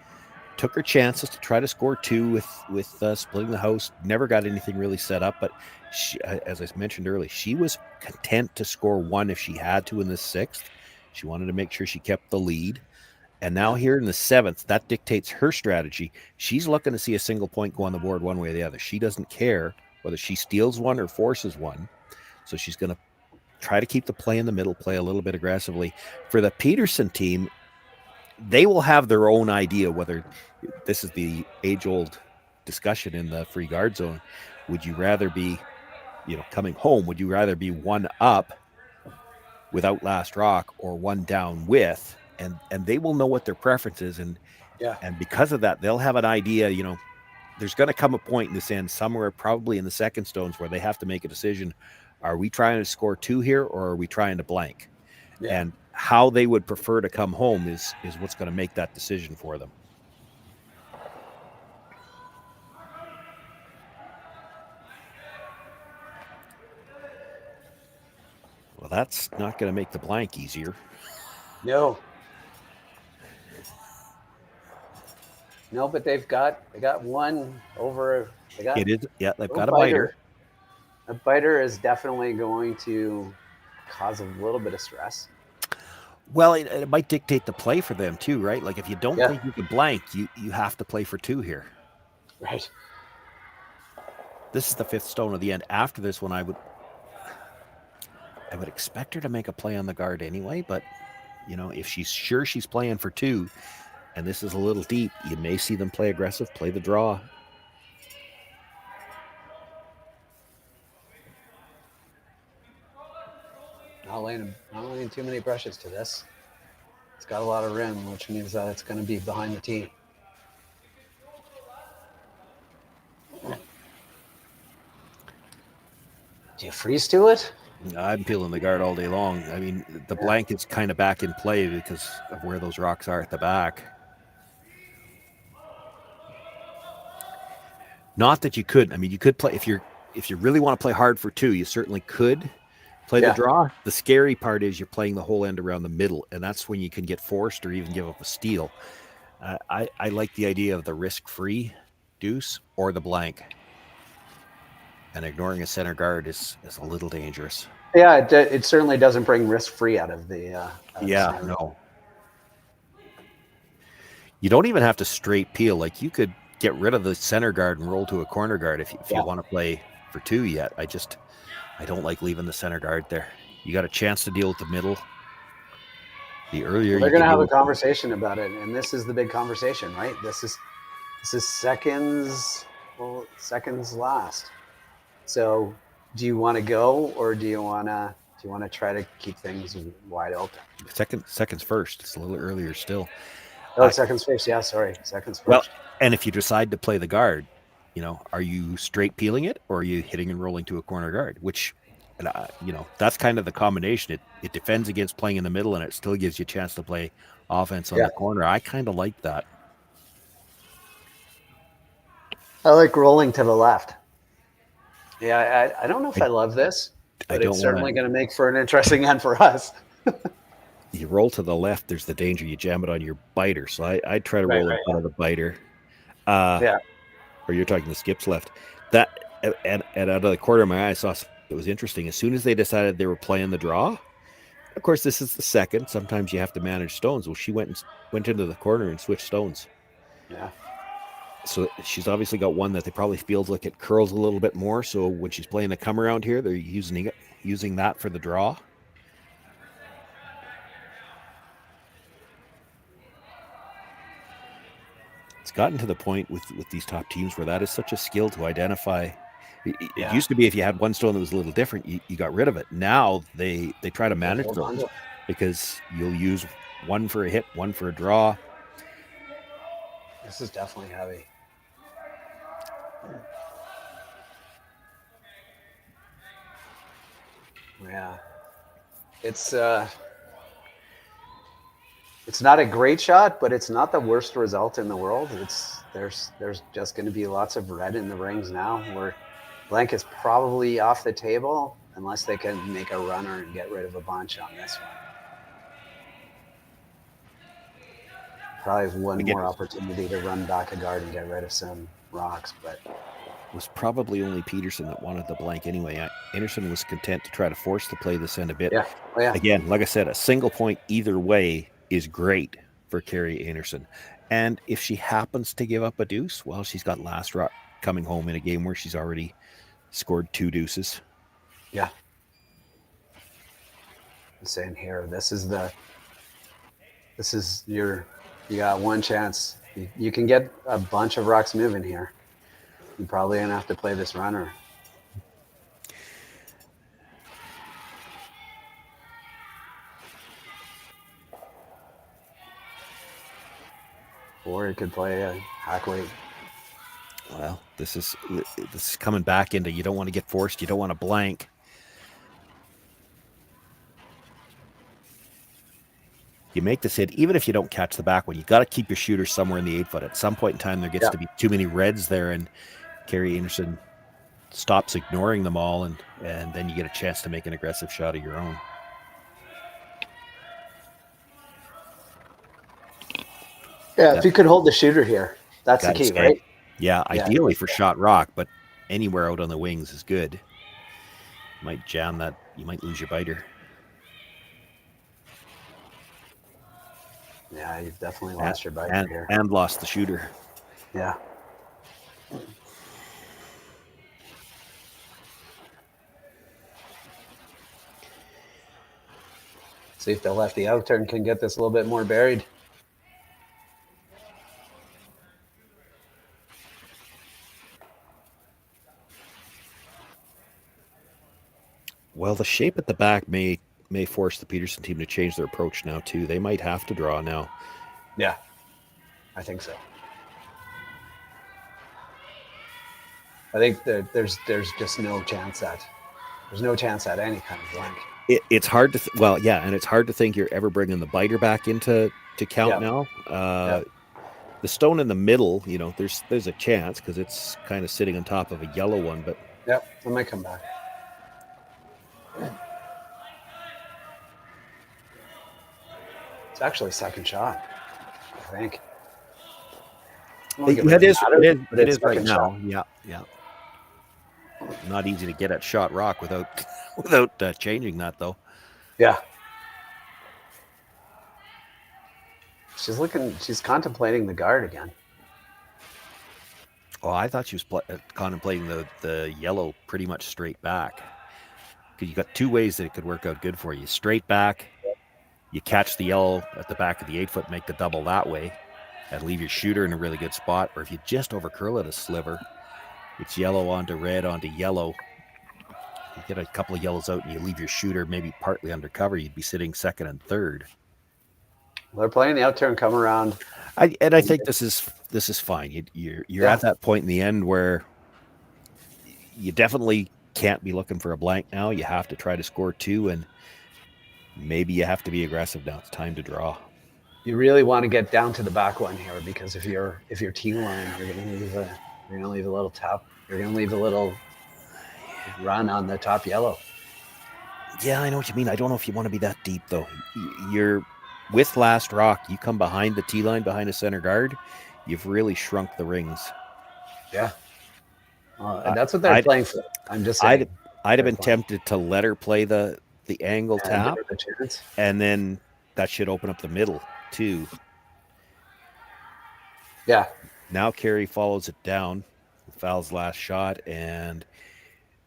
took her chances to try to score two with splitting the house, never got anything really set up, but she, as I mentioned earlier, she was content to score one if she had to in the sixth. She wanted to make sure she kept the lead. And now here in the seventh, that dictates her strategy. She's looking to see a single point go on the board one way or the other. She doesn't care whether she steals one or forces one. So she's going to try to keep the play in the middle, play a little bit aggressively. For the Peterson team, they will have their own idea whether this is the age-old discussion in the free guard zone. Would you rather be, coming home, would you rather be one up without last rock or one down with? And they will know what their preference is. And because of that, they'll have an idea, there's going to come a point in this end somewhere probably in the second stones where they have to make a decision. Are we trying to score two here or are we trying to blank? Yeah. And how they would prefer to come home is what's going to make that decision for them. Well, that's not going to make the blank easier. No, but they got one over. They've got a biter. A biter is definitely going to cause a little bit of stress. Well, it might dictate the play for them too, right? Like if you don't Yeah. think you can blank, you have to play for 2 here. Right. This is the 5th stone of the end. After this one, I would expect her to make a play on the guard anyway, but you know, if she's sure she's playing for 2, and this is a little deep, you may see them play aggressive, play the draw. Not laying too many brushes to this. It's got a lot of rim, which means that it's going to be behind the tee. Do you freeze to it? I'm peeling the guard all day long. I mean, the blank is kind of back in play because of where those rocks are at the back. Not that you could. I mean, you could play if you really want to play hard for 2. You certainly could play the draw. The scary part is you're playing the whole end around the middle, and that's when you can get forced or even give up a steal. I like the idea of the risk-free deuce or the blank. And ignoring a center guard is a little dangerous. Yeah, it certainly doesn't bring risk-free out of the. No. You don't even have to straight peel. Like you could get rid of the center guard and roll to a corner guard if you want to play for 2 yet. I don't like leaving the center guard there. You got a chance to deal with the middle. The earlier they're going to have a conversation about it, and this is the big conversation, right? This is seconds. Well, seconds last. So, do you want to go, or do you want to try to keep things wide open? Seconds first. It's a little earlier still. Oh, seconds first. Yeah, sorry, seconds first. Well, and if you decide to play the guard, you know, are you straight peeling it, or are you hitting and rolling to a corner guard? Which, you know, that's kind of the combination. It defends against playing in the middle, and it still gives you a chance to play offense on the corner. I kind of like that. I like rolling to the left. Yeah, I don't know if I love this, but it's certainly going to make for an interesting end for us. You roll to the left, there's the danger you jam it on your biter. So I'd try to roll in front of the biter. Or you're talking the skips left. That and out of the corner of my eye, I saw something that was interesting. As soon as they decided they were playing the draw, of course, this is the second. Sometimes you have to manage stones. Well, she went into the corner and switched stones. Yeah. So she's obviously got one that they probably feels like it curls a little bit more. So when she's playing the come around here, they're using that for the draw. It's gotten to the point with these top teams where that is such a skill to identify. It used to be if you had one stone that was a little different, you got rid of it. Now they try to manage those because you'll use one for a hit, one for a draw. This is definitely heavy. Yeah, it's not a great shot, but it's not the worst result in the world. There's just going to be lots of red in the rings now, where blank is probably off the table unless they can make a runner and get rid of a bunch on this one. Probably have one more opportunity to run back a guard and get rid of some rocks, but it was probably only Peterson that wanted the blank anyway. Einarson was content to try to force the play this end a bit. Yeah. Oh, yeah. Again, like I said, a single point either way is great for Kerri Einarson. And if she happens to give up a deuce, well, she's got last rock coming home in a game where she's already scored 2 deuces. Yeah. I'm saying here, you got one chance. You can get a bunch of rocks moving here. You're probably going to have to play this runner. Or you could play a hack weight. Well, this is coming back into you don't want to get forced. You don't want to blank. You make this hit, even if you don't catch the back one, you got to keep your shooter somewhere in the 8-foot. At some point in time, there gets to be too many reds there, and Kerri Einarson stops ignoring them all, and then you get a chance to make an aggressive shot of your own. Yeah, if you could hold the shooter here, that's the key, right? Yeah, ideally for shot rock, but anywhere out on the wings is good. You might jam that. You might lose your biter. Yeah, you've definitely lost your bike here. And lost the shooter. Yeah. See if the lefty out turn can get this a little bit more buried. Well, the shape at the back may force the Peterson team to change their approach now too. They might have to draw now. Yeah, I think so. I think there's just no chance at any kind of blank. It's hard to and it's hard to think you're ever bringing the biter back into count now. The stone in the middle, there's a chance because it's kind of sitting on top of a yellow one, but it might come back. It's actually second shot, I think. It is right now. Shot. Yeah. Not easy to get at shot rock without changing that though. Yeah. She's contemplating the guard again. Oh, I thought she was contemplating the yellow pretty much straight back. Because you got two ways that it could work out good for you. Straight back, you catch the yellow at the back of the 8-foot, make the double that way, and leave your shooter in a really good spot. Or if you just overcurl it a sliver, it's yellow onto red onto yellow. You get a couple of yellows out and you leave your shooter maybe partly undercover, you'd be sitting second and third. Well, they're playing the out turn, come around. I think this is fine. You're at that point in the end where you definitely can't be looking for a blank now. You have to try to score 2, and maybe you have to be aggressive now. It's time to draw. You really want to get down to the back one here, because if you're T line, you're gonna leave a little tap. You're gonna leave a little run on the top yellow. Yeah, I know what you mean. I don't know if you want to be that deep though. You're with last rock. You come behind the T line, behind a center guard. You've really shrunk the rings. Yeah. And that's what they're playing for. I'm just saying. I'd have been tempted to let her play the angle tap, and then that should open up the middle too. Yeah. Now Kerri follows it down, fouls last shot, and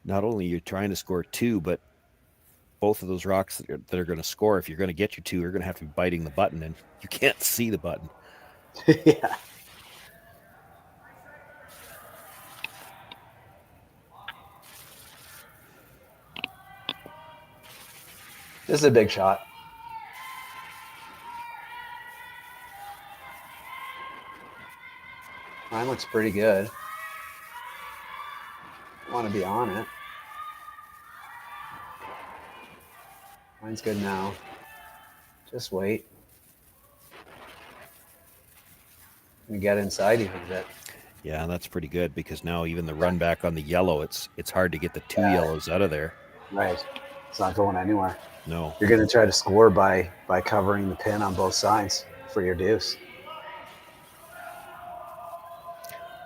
not only you're trying to score 2, but both of those rocks that are going to score, if you're going to get your 2, you're going to have to be biting the button, and you can't see the button. Yeah. This is a big shot. Mine looks pretty good. I want to be on it. Mine's good now. Just wait. And get inside even a bit. Yeah, that's pretty good, because now even the run back on the yellow, it's hard to get the 2 yellows out of there. Right. It's not going anywhere. No. You're going to try to score by covering the pin on both sides for your deuce.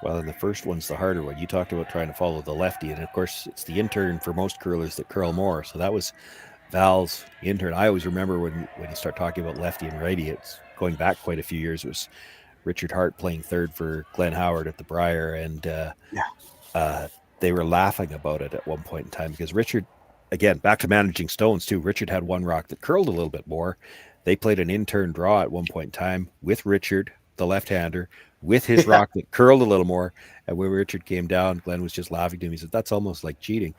Well, and the first one's the harder one. You talked about trying to follow the lefty, and of course, it's the intern for most curlers that curl more. So that was Val's intern. I always remember when you start talking about lefty and righty, it's going back quite a few years. It was Richard Hart playing third for Glenn Howard at the Briar, and they were laughing about it at one point in time, because Richard, again, back to managing stones too. Richard had one rock that curled a little bit more. They played an intern draw at one point in time with Richard, the left-hander, with his rock that curled a little more. And when Richard came down, Glenn was just laughing to him. He said, "That's almost like cheating,"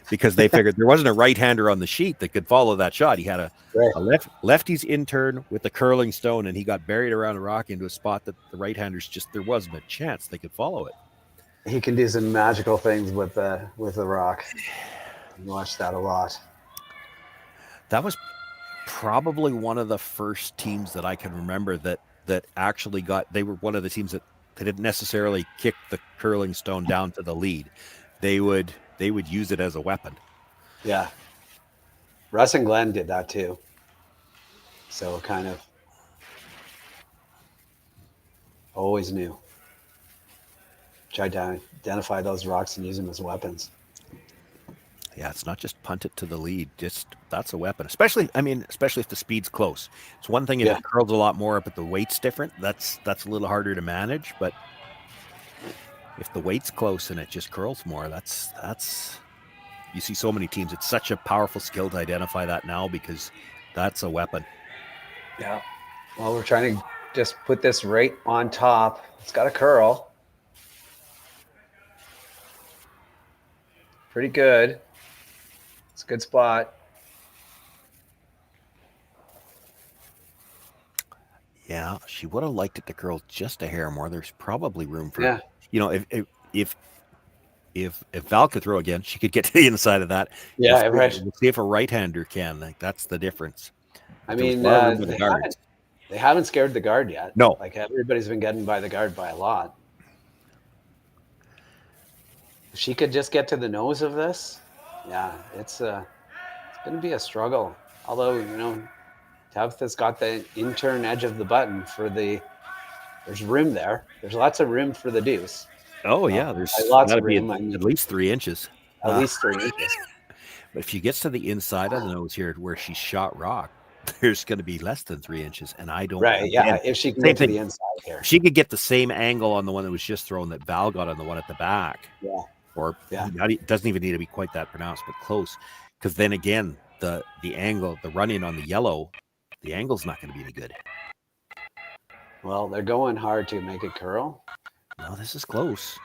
because they figured there wasn't a right-hander on the sheet that could follow that shot. He had a lefty's intern with the curling stone, and he got buried around a rock into a spot that the right-handers there wasn't a chance they could follow it. He can do some magical things with the rock. I watched that a lot. That was probably one of the first teams that I can remember that actually they were one of the teams that they didn't necessarily kick the curling stone down to the lead. They would use it as a weapon. Yeah. Russ and Glenn did that too. So kind of always knew. Tried to identify those rocks and use them as weapons. Yeah, it's not just punt it to the lead. Just that's a weapon, especially if the speed's close. It's one thing if it curls a lot more, but the weight's different. That's a little harder to manage. But if the weight's close and it just curls more, that's you see so many teams. It's such a powerful skill to identify that now because that's a weapon. Yeah. Well, we're trying to just put this right on top. It's got a curl. Pretty good. It's a good spot. Yeah, she would have liked it to curl just a hair more. There's probably room for, if Val could throw again, she could get to the inside of that. Yeah, right. We'll see if a right-hander can. Like, that's the difference. I mean, they haven't scared the guard yet. No. Like, everybody's been getting by the guard by a lot. If she could just get to the nose of this, yeah, it's going to be a struggle. Although, Tabitha's got the intern edge of the button there's room there. There's lots of room for the deuce. Oh, yeah, there's lots of be room. at least 3 inches. At least 3 inches. But if she gets to the inside of the nose here where she shot rock, there's going to be less than 3 inches. And I don't. Right, yeah, if she can get to the inside here. She could get the same angle on the one that was just thrown that Val got on the one at the back. Yeah. Or it doesn't even need to be quite that pronounced, but close. Because then again, the angle, the run-in on the yellow, the angle's not going to be any good. Well, they're going hard to make it curl. No, this is close.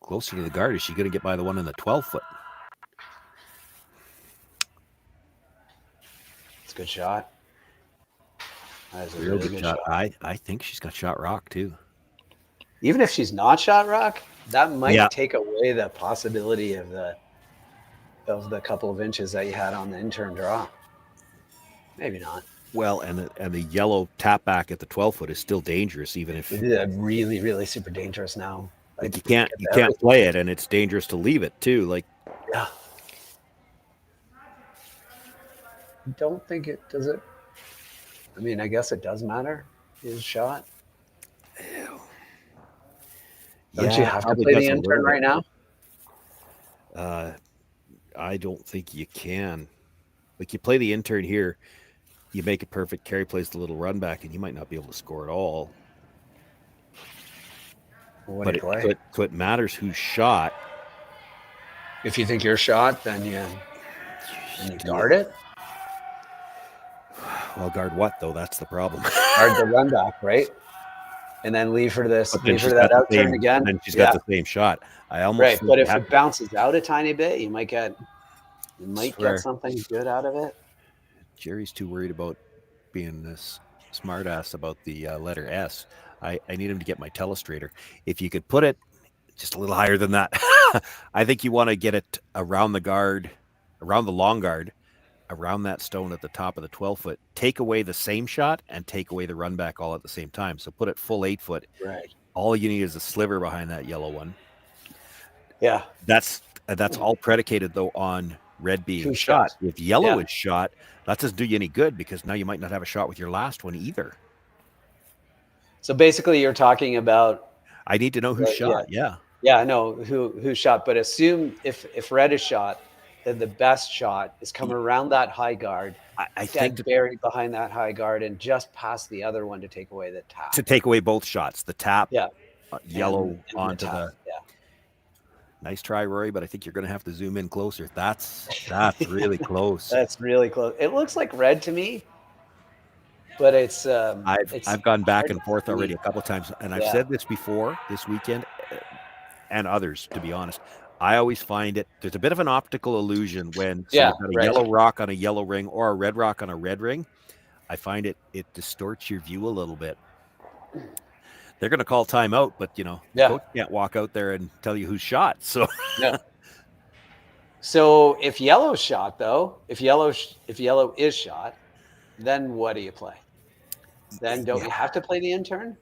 Closer to the guard. Is she going to get by the one in the 12-foot? It's a good shot. That is a Real really good shot. I think she's got shot rock, too. Even if she's not shot rock, that might take away the possibility of the couple of inches that you had on the intern draw. Maybe not. Well, and the yellow tap back at the 12-foot is still dangerous, even if really, really super dangerous now. Like you can't play it, and it's dangerous to leave it too. Like, yeah. I don't think it does it. I mean, I guess it does matter. His shot. Ew. Don't you have to play the intern right now? I don't think you can. Like, you play the intern here, you make it perfect. Kerri plays the little run back, and you might not be able to score at all. Well, but it matters who's shot. If you think you're shot, then you guard it. Well, guard what though? That's the problem. Guard the run back, right? And then leave her that out turn again. And she's got the same shot. I almost right, but if it bounces out a tiny bit, you might get something good out of it. Jerry's too worried about being this smartass about the letter S. I need him to get my telestrator. If you could put it just a little higher than that, I think you want to get it around the guard, around the long guard, around that stone at the top of the 12-foot. Take away the same shot and take away the run back all at the same time. So put it full 8-foot. Right. All you need is a sliver behind that yellow one. Yeah. That's all predicated though on red being shot. If yellow is shot, that doesn't do you any good because now you might not have a shot with your last one either. So basically you're talking about I need to know who shot. Yeah, I know who shot, but assume if red is shot, then the best shot is come around that high guard. I think buried behind that high guard and just past the other one to take away the tap. To take away both shots, the tap, yellow and onto the Nice try, Rory, but I think you're going to have to zoom in closer. That's really close. That's really close. It looks like red to me, but it's. I've gone back and forth already a couple of times, and I've said this before this weekend, and others, to be honest. I always find there's a bit of an optical illusion when you've got a yellow rock on a yellow ring or a red rock on a red ring. I find it distorts your view a little bit. They're going to call timeout, but the coach can't walk out there and tell you who's shot. So, So if yellow's shot, though, if yellow is shot, then what do you play? Then don't you have to play the intern?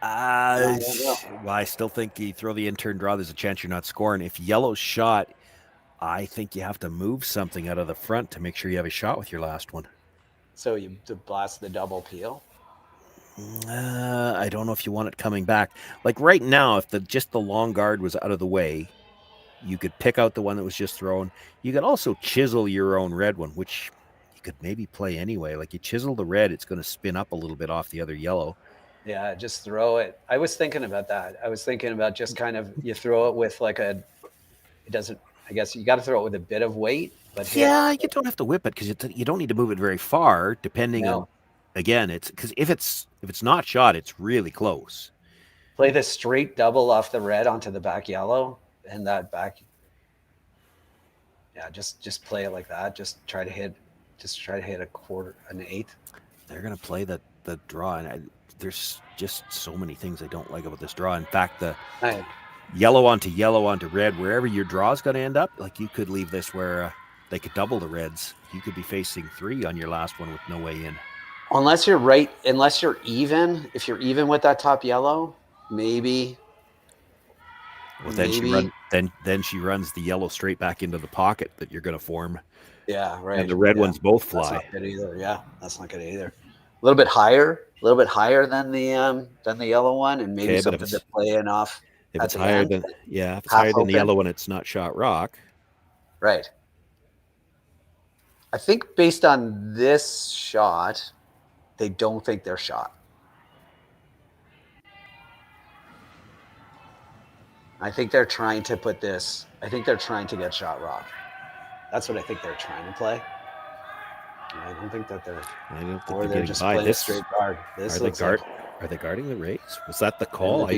I still think you throw the intern draw. There's a chance you're not scoring. If yellow's shot, I think you have to move something out of the front to make sure you have a shot with your last one. So you blast the double peel. I don't know if you want it coming back. Like right now, if just the long guard was out of the way, You could pick out the one that was just thrown. You could also chisel your own red one, which you could maybe play anyway. Like you chisel the red, it's going to spin up a little bit off the other yellow. Yeah, just throw it. I was thinking about that. I was thinking about just kind of, you throw it with like it doesn't, I guess you got to throw it with a bit of weight. But yeah, you don't have to whip it because you don't need to move it very far, depending on, again, it's because if it's not shot, it's really close. Play the straight double off the red onto the back yellow and that back. Yeah, just play it like that. Just try to hit a quarter, an eighth. They're going to play the draw, and there's just so many things I don't like about this draw. In fact, the yellow onto red, wherever your draw is going to end up, like you could leave this where they could double the reds. You could be facing 3 on your last one with no way in. Unless you're even, if you're even with that top yellow, maybe. Well, then she runs the yellow straight back into the pocket that you're going to form. Yeah, right. And the red ones both fly. That's not good either. Yeah, that's not good either. A little bit higher than the yellow one, and maybe something to play in off. If it's higher than the yellow one, it's not shot rock. Right. I think based on this shot, they don't think they're shot. I think they're trying to put this. I think they're trying to get shot rock. That's what I think they're trying to play. I don't think that they're. I don't think or they're just playing a straight guard. This looks are they guarding the race? Was that the call?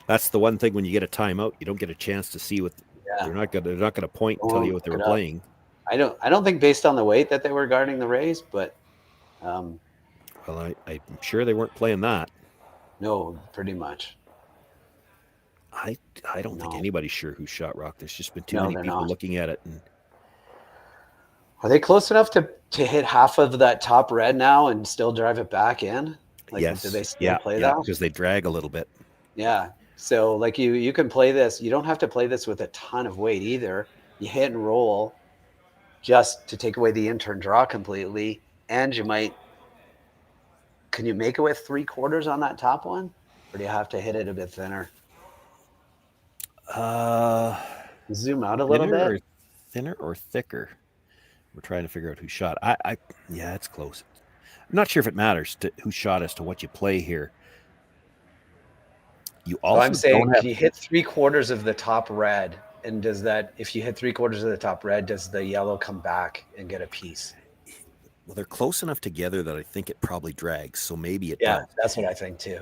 That's the one thing when you get a timeout, you don't get a chance to see what they're not gonna point and tell you what they were playing. I don't think based on the weight that they were guarding the rays, but. Well, I'm sure they weren't playing that. No, pretty much. I don't think anybody's sure who shot rock. There's just been too many people looking at it. And are they close enough to hit half of that top red now and still drive it back in? Like, yes. Do they still play that? Because they drag a little bit. Yeah. So like you can play this. You don't have to play this with a ton of weight either. You hit and roll just to take away the in-turn draw completely. And you might. Can you make it with 3/4 on that top one? Or do you have to hit it a bit thinner? Zoom out a little bit. Thinner or thicker? We're trying to figure out who shot. Yeah, it's close. I'm not sure if it matters to who shot as to what you play here. You also I'm saying if you hit 3/4 of the top red, and if you hit 3/4 of the top red, does the yellow come back and get a piece? Well, they're close enough together that I think it probably drags. So maybe it does. Yeah, that's what I think too.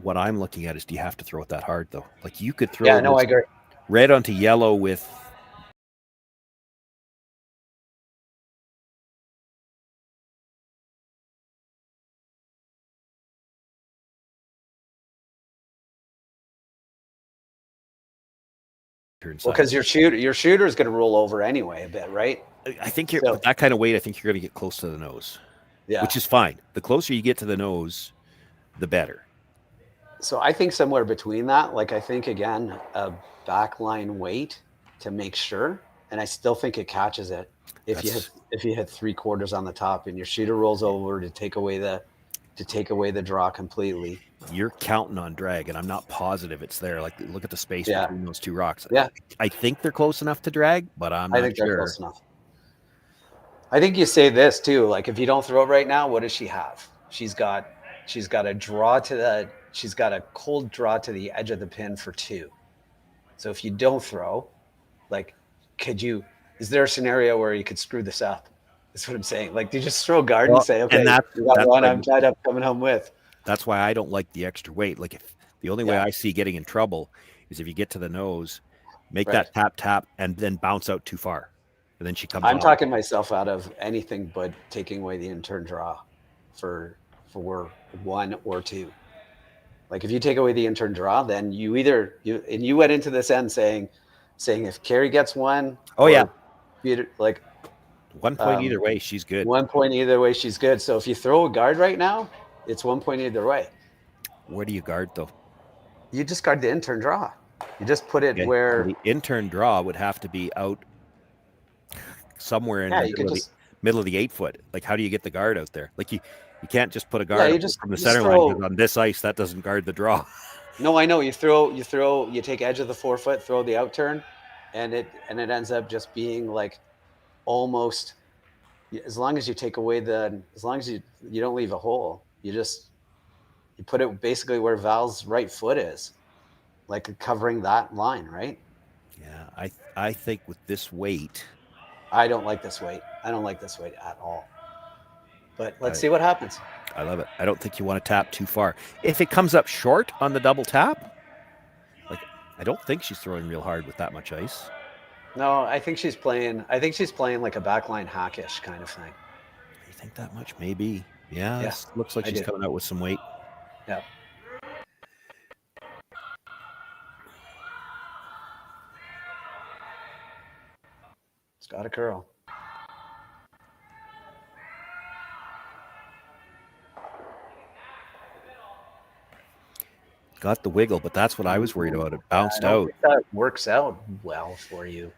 What I'm looking at is, do you have to throw it that hard though? Like you could throw. Yeah, no, I agree. Red onto yellow with. Well, because your shooter is going to roll over anyway a bit, right? I think with that kind of weight, I think you're going to get close to the nose. Yeah, which is fine. The closer you get to the nose, the better. So I think somewhere between that, like I think again, a backline weight to make sure, and I still think it catches it if you hit 3/4 on the top and your shooter rolls over to take away the draw completely. You're counting on drag, and I'm not positive it's there. Like look at the space between those two rocks. Yeah, I think they're close enough to drag, but I think they're close enough. I think you say this too. Like if you don't throw it right now, what does she have? She's got a draw she's got a cold draw to the edge of the pin for 2. So if you don't throw, like, is there a scenario where you could screw this up? That's what I'm saying. Like, do you just throw a guard and say, okay, that's one I'm tied up coming home with? That's why I don't like the extra weight. Like if the only way I see getting in trouble is if you get to the nose, make that tap, and then bounce out too far. And then she comes I'm talking myself out of anything but taking away the in-turn draw for 1 or 2. Like if you take away the in-turn draw, then you went into this end saying if Kerri gets 1, like 1 point either way, she's good. 1 point either way, she's good. So if you throw a guard right now, it's 1 point either way. Where do you guard though? You just guard the in-turn draw. You just put it where the in-turn draw would have to be out somewhere in the middle of the 8-foot. Like how do you get the guard out there? Like you can't just put a guard from the center line, because on this ice that doesn't guard the draw. No, I know. You take edge of the 4-foot, throw the out turn, and it ends up just being like almost, as long as you take away as long as you don't leave a hole, you put it basically where Val's right foot is, like covering that line, right? Yeah, I think with this weight, I don't like this weight. I don't like this weight at all. But let's see what happens. I love it. I don't think you want to tap too far. If it comes up short on the double tap, like I don't think she's throwing real hard with that much ice. No, I think she's playing like a backline hackish kind of thing. You think that much? Maybe. Yeah. This looks like she's coming out with some weight. Yeah. It's got a curl. Got the wiggle, but that's what I was worried about. It bounced out. That works out well for you.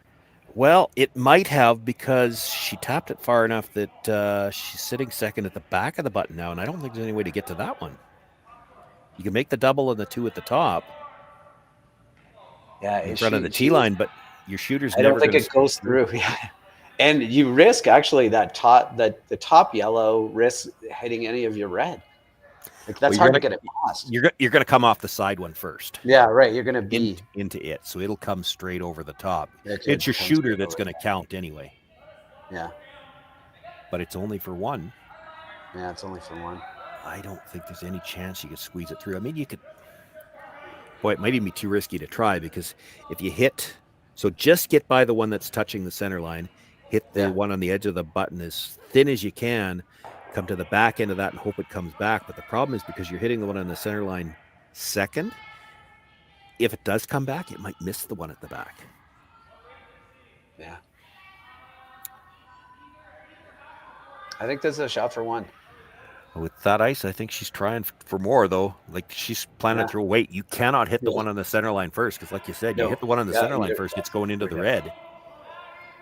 Well, it might have, because she tapped it far enough that she's sitting second at the back of the button now, and I don't think there's any way to get to that one. You can make the double and the 2 at the top. Yeah, in front of the tee line, but your shooter's I never. don't think it goes through. Yeah, and you risk actually the top yellow risks hitting any of your red. Like that's hard to get it past. You're going to come off the side one first. Yeah, right. You're going to be into it, so it'll come straight over the top. It's your shooter that's going to count anyway. Yeah, but it's only for one. Yeah, it's only for one. I don't think there's any chance you could squeeze it through. I mean, you could. Boy, it might even be too risky to try, because if you hit, so just get by the one that's touching the center line, hit the one on the edge of the button as thin as you can. Come to the back end of that and hope it comes back. But the problem is, because you're hitting the one on the center line second, if it does come back, it might miss the one at the back. Yeah. I think this is a shot for one. With that ice, I think she's trying for more, though. Like, she's planning to throw weight. You cannot hit the one on the center line first, because like you said, you hit the one on the center line first, it's going into the red.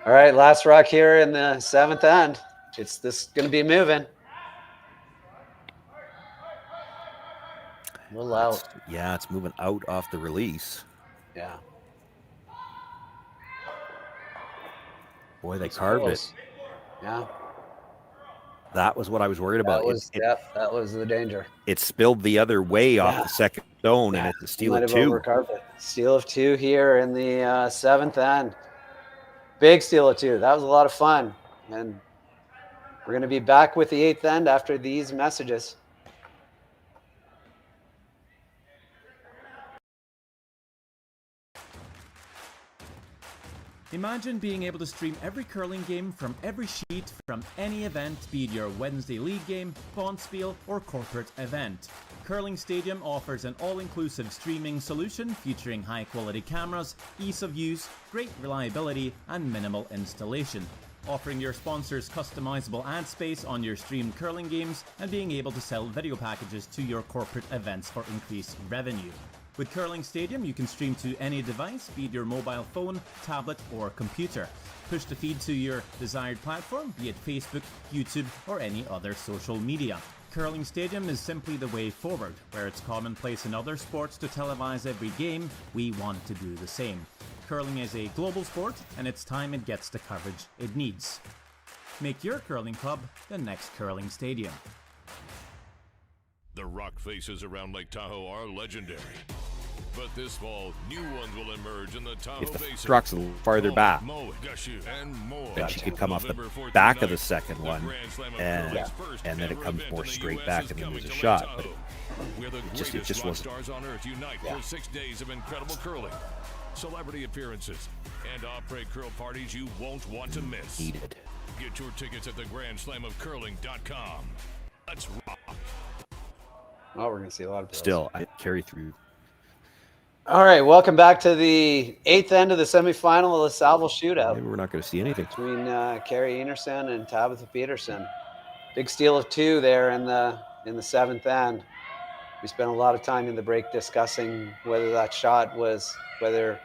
All right, last rock here in the 7th end. It's going to be moving. A little out. Yeah, it's moving out off the release. Yeah. Boy, they carved it. Yeah. That was what I was worried about. That was the danger. It spilled the other way off the second stone, and it's a steal of 2. Steal of 2 here in the 7th end. Big steal of 2. That was a lot of fun. And we're going to be back with the 8th end after these messages. Imagine being able to stream every curling game from every sheet from any event, be it your Wednesday league game, bonspiel, or corporate event. Curling Stadium offers an all-inclusive streaming solution featuring high-quality cameras, ease of use, great reliability, and minimal installation. Offering your sponsors customizable ad space on your streamed curling games, and being able to sell video packages to your corporate events for increased revenue. With Curling Stadium, you can stream to any device, be it your mobile phone, tablet, or computer. Push the feed to your desired platform, be it Facebook, YouTube, or any other social media. Curling Stadium is simply the way forward. Where it's commonplace in other sports to televise every game, we want to do the same. Curling is a global sport, and it's time it gets the coverage it needs. Make your curling club the next Curling Stadium. The rock faces around Lake Tahoe are legendary. But this fall, new ones will emerge in the Tahoe If the Basin. rock's a little farther back, and more. then she could come off the back of the second one, and then it comes more straight back, and then there's a shot. But it just wasn't. Stars on Earth unite for 6 days of incredible curling, celebrity appearances, and après curl parties you won't want to miss. Needed. Get your tickets at theGrandSlamOfCurling.com. Let's rock. Oh, we're going to see a lot of Still, I carry through. All right, welcome back to the 8th end of the semifinal of the Saville Shootout. Maybe we're not going to see anything. Between Kerri Einarson and Tabitha Peterson. Big steal of 2 there in the 7th end. We spent a lot of time in the break discussing whether that shot was, whether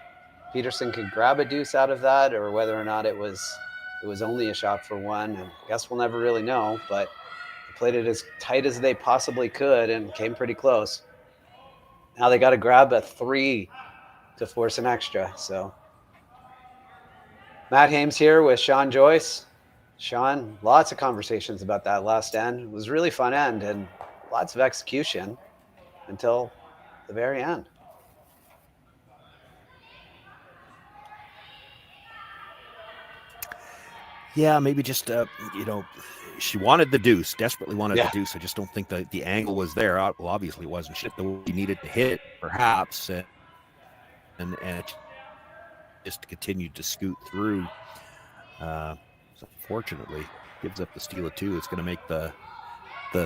Peterson could grab a deuce out of that, or whether or not it was only a shot for 1. And I guess we'll never really know, but they played it as tight as they possibly could and came pretty close. Now they got to grab a 3 to force an extra. So Matt Hames here with Sean Joyce. Sean, lots of conversations about that last end. It was a really fun end and lots of execution until the very end. Yeah, maybe just, she wanted the deuce, desperately wanted the deuce. I just don't think the angle was there. Well, obviously it wasn't shit the way he needed to hit it, perhaps. And it just continued to scoot through. So unfortunately, gives up the steal of 2. It's going to make the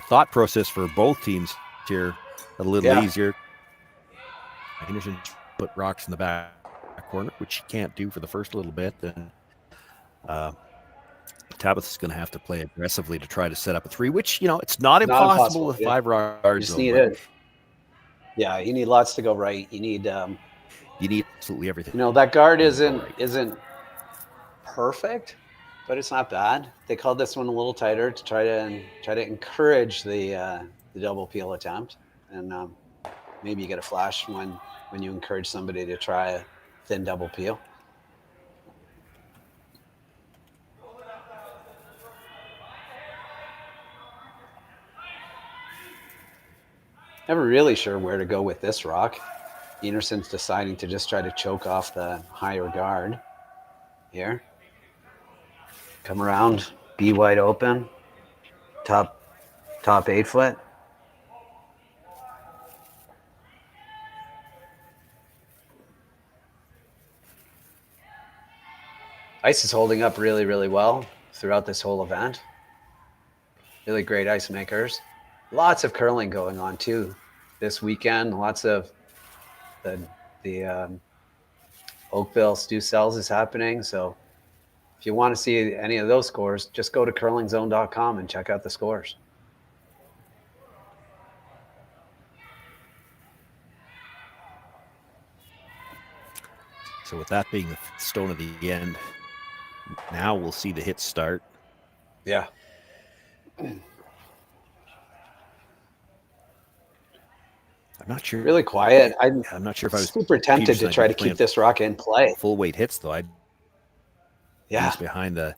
thought process for both teams here a little easier. Einarson put rocks in the back corner, which she can't do for the first little bit. And Tabitha's going to have to play aggressively to try to set up a 3, which, it's not impossible with 5 rocks. You just need it. Yeah, you need lots to go right. You need absolutely everything. That guard isn't perfect, but it's not bad. They called this one a little tighter to try to encourage the double peel attempt, and maybe you get a flash when you encourage somebody to try a thin double peel. Never really sure where to go with this rock. Einarson's deciding to just try to choke off the higher guard here. Come around, be wide open, top 8 foot. Ice is holding up really, really well throughout this whole event. Really great ice makers. Lots of curling going on too this weekend. Lots of the Oakville Stew Cells is happening. So if you want to see any of those scores, just go to curlingzone.com and check out the scores. So with that being the stone of the end, now we'll see the hits start. Yeah. I'm not sure. Really quiet. I'm not sure if I was super tempted to try to keep this rock in play. Full weight hits though. I'd behind the.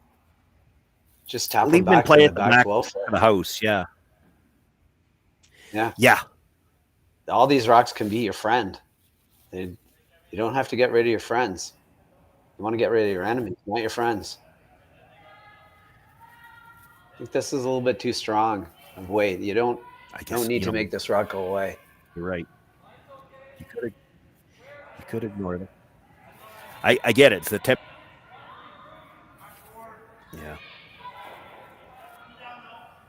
Just tap them back play to at the back 12 of the house. Yeah. Yeah. Yeah. All these rocks can be your friend. You don't have to get rid of your friends. You want to get rid of your enemies, not your friends. I think this is a little bit too strong of weight. You don't need to make this rock go away. You're right. You could ignore them. I get it. It's the tip. Yeah.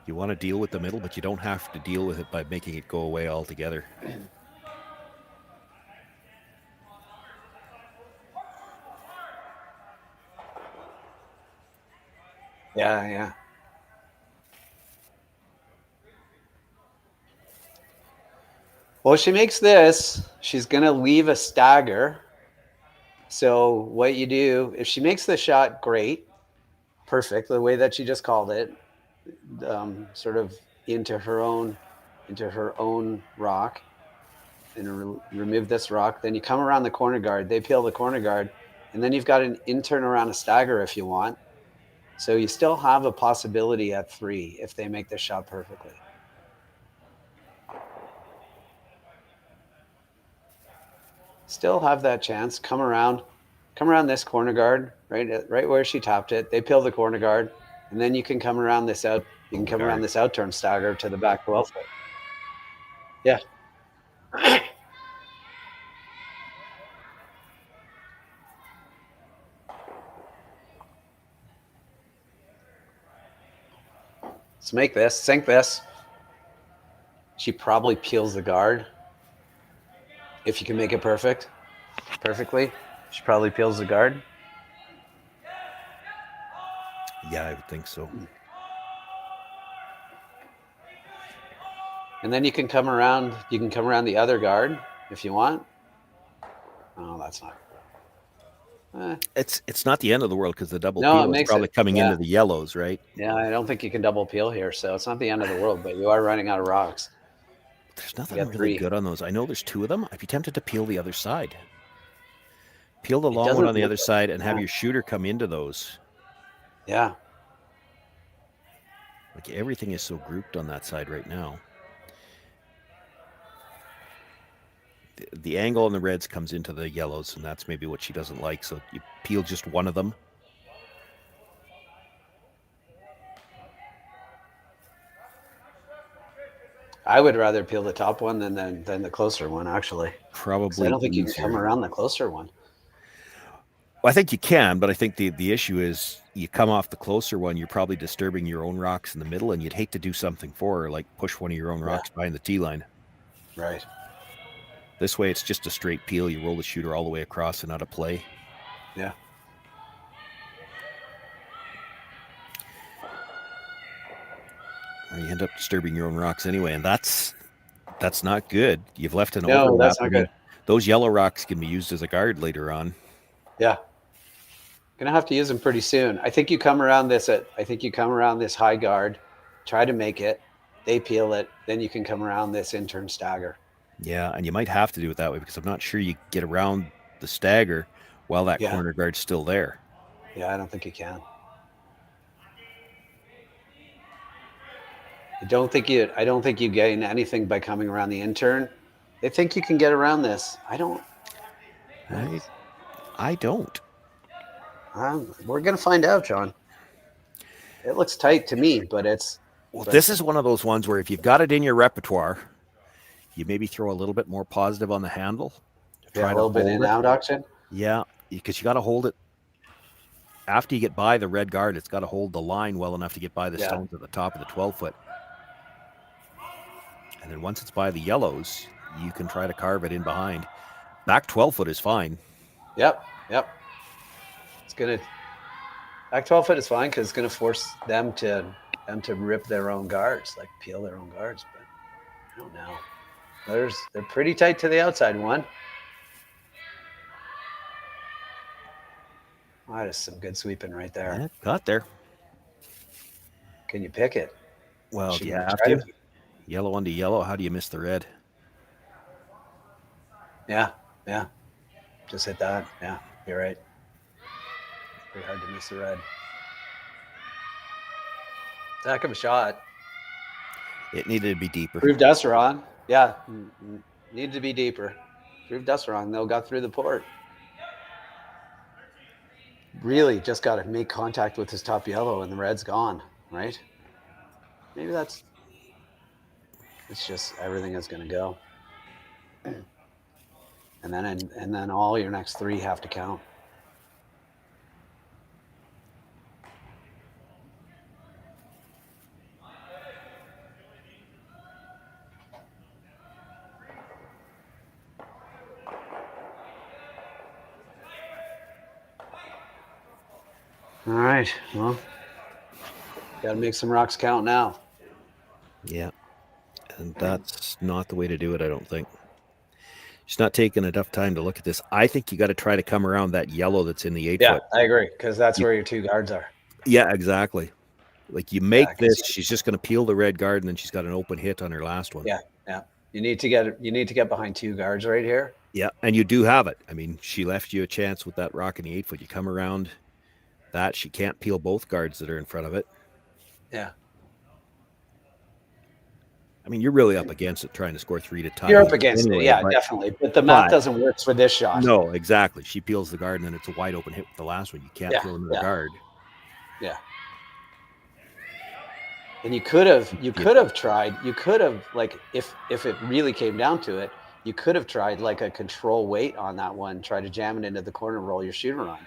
You want to deal with the middle, but you don't have to deal with it by making it go away altogether. Yeah. Well, she makes this. She's going to leave a stagger. So what you do, if she makes the shot, great. Perfect. The way that she just called it, sort of into her own rock, and remove this rock. Then you come around the corner guard. They peel the corner guard, and then you've got an in-turn around a stagger if you want. So you still have a possibility at 3 if they make the shot perfectly. Still have that chance. Come around this corner guard, right where she tapped it. They peel the corner guard, and then you can come around this out. You can come around this out-turn stagger to the back 12 foot. Yeah. Let's make this, sink this. She probably peels the guard. If you can make it perfectly, she probably peels the guard. Yeah, I would think so. And then you can come around the other guard if you want. Oh, that's not. It's not the end of the world because the double peel is probably coming into the yellows, right? Yeah, I don't think you can double peel here, so it's not the end of the world, but you are running out of rocks. There's nothing really good on those. I know there's 2 of them. I'd be tempted to peel the other side. Peel the It long one doesn't on the look other like side it, and have yeah. your shooter come into those. Yeah. Like everything is so grouped on that side right now. The angle on the reds comes into the yellows, and that's maybe what she doesn't like. So you peel just one of them. I would rather peel the top one than the closer one, actually. Probably I don't think you can easier. come around the closer one. Well, I think you can, but I think the issue is you come off the closer one, you're probably disturbing your own rocks in the middle, and you'd hate to do something for her, like push one of your own rocks behind the tee line. Right. This way, it's just a straight peel. You roll the shooter all the way across and out of play. Yeah. You end up disturbing your own rocks anyway, and that's not good. You've left an No, overlap. that's not good. Those yellow rocks can be used as a guard later on. Yeah. Gonna have to use them pretty soon. I think you come around this high guard, try to make it, they peel it, then you can come around this in-turn stagger. Yeah, and you might have to do it that way because I'm not sure you get around the stagger while that corner guard's still there. Yeah, I don't think you can. I don't think you gain anything by coming around the in-turn. They think you can get around this. I don't. I don't. We're gonna find out, John. It looks tight to me, but it's. Well, this is one of those ones where if you've got it in your repertoire, you maybe throw a little bit more positive on the handle. Yeah, a little bit in out action. Yeah, because you got to hold it. After you get by the red guard, it's got to hold the line well enough to get by the stones at the top of the 12-foot. And then once it's by the yellows, you can try to carve it in behind. Back 12-foot is fine. Yep. It's gonna back 12-foot is fine because it's gonna force them to rip their own guards, like peel their own guards. But I don't know. They're pretty tight to the outside one. Oh, that is some good sweeping right there. Yeah, got there. Can you pick it? Well, do you have to? Yellow onto yellow. How do you miss the red? Yeah. Just hit that. Yeah, you're right. Pretty hard to miss the red. Heck of a shot. It needed to be deeper. Proved us wrong. Yeah, needed to be deeper. Proved us wrong. Though got through the port. Really just got to make contact with his top yellow and the red's gone, right? Maybe it's just everything is going to go. And then all your next three have to count. All right, well, got to make some rocks count now. Yeah, and that's not the way to do it, I don't think. She's not taking enough time to look at this. I think you got to try to come around that yellow that's in the 8-foot. Yeah, I agree, because that's where your two guards are. Yeah, exactly. Like you make this, she's just going to peel the red guard, and then she's got an open hit on her last one. Yeah. You need to get behind two guards right here. Yeah, and you do have it. I mean, she left you a chance with that rock in the 8-foot. You come around that, she can't peel both guards that are in front of it. Yeah. I mean, you're really up against it trying to score 3 to tie. You're up against it, yeah, definitely. But the math doesn't work for this shot. No, exactly. She peels the guard, and then it's a wide open hit with the last one. You can't throw another guard. Yeah. And you could have tried, like, if it really came down to it, you could have tried like a control weight on that one, try to jam it into the corner, roll your shooter on.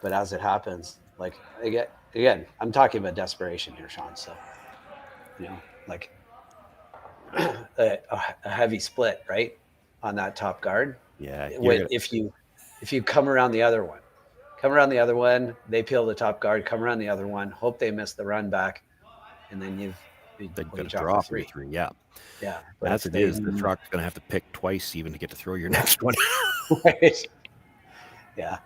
But as it happens, like, again, I'm talking about desperation here, Sean. So, like a heavy split, right, on that top guard. Yeah. If you come around the other one, they peel the top guard, come around the other one, hope they miss the run back, and then you've got to draw for 3. Yeah. Yeah. As it is, the truck's going to have to pick twice even to get to throw your next one. Right. Yeah.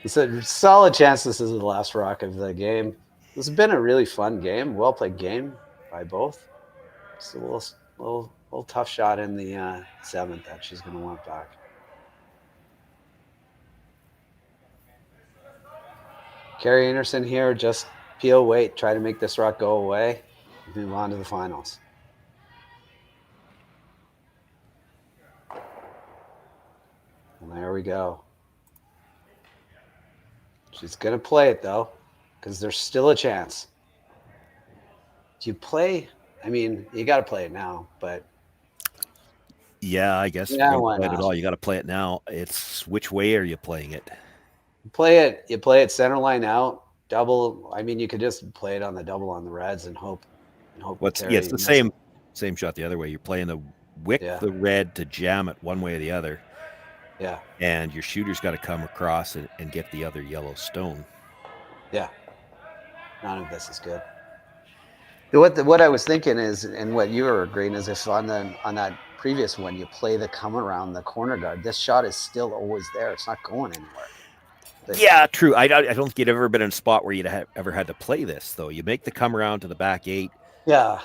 It's a solid chance this is the last rock of the game. This has been a really fun game, well played game by both. It's a little tough shot in the 7th that she's going to want back. Kerri Einarson here, just peel weight, try to make this rock go away, and move on to the finals. And there we go. She's going to play it, though, because there's still a chance. Do you play? I mean, you got to play it now, but... Yeah, I guess Yeah, if why you're gonna play it not? at all, you got to play it now. It's which way are you playing it? You play it center line out, double. I mean, you could just play it on the double on the reds and hope. It's Kerri the misses. same shot the other way. You're playing the wick Yeah. the red to jam it one way or the other. Yeah. And your shooter's got to come across and get the other yellow stone. Yeah. None of this is good. What I was thinking is, and what you were agreeing is, if on that previous one you play the come around the corner guard, this shot is still always there. It's not going anywhere. But, Yeah, true. I don't think you'd ever been in a spot where you'd ever had to play this, though. You make the come around to the back 8. yeah.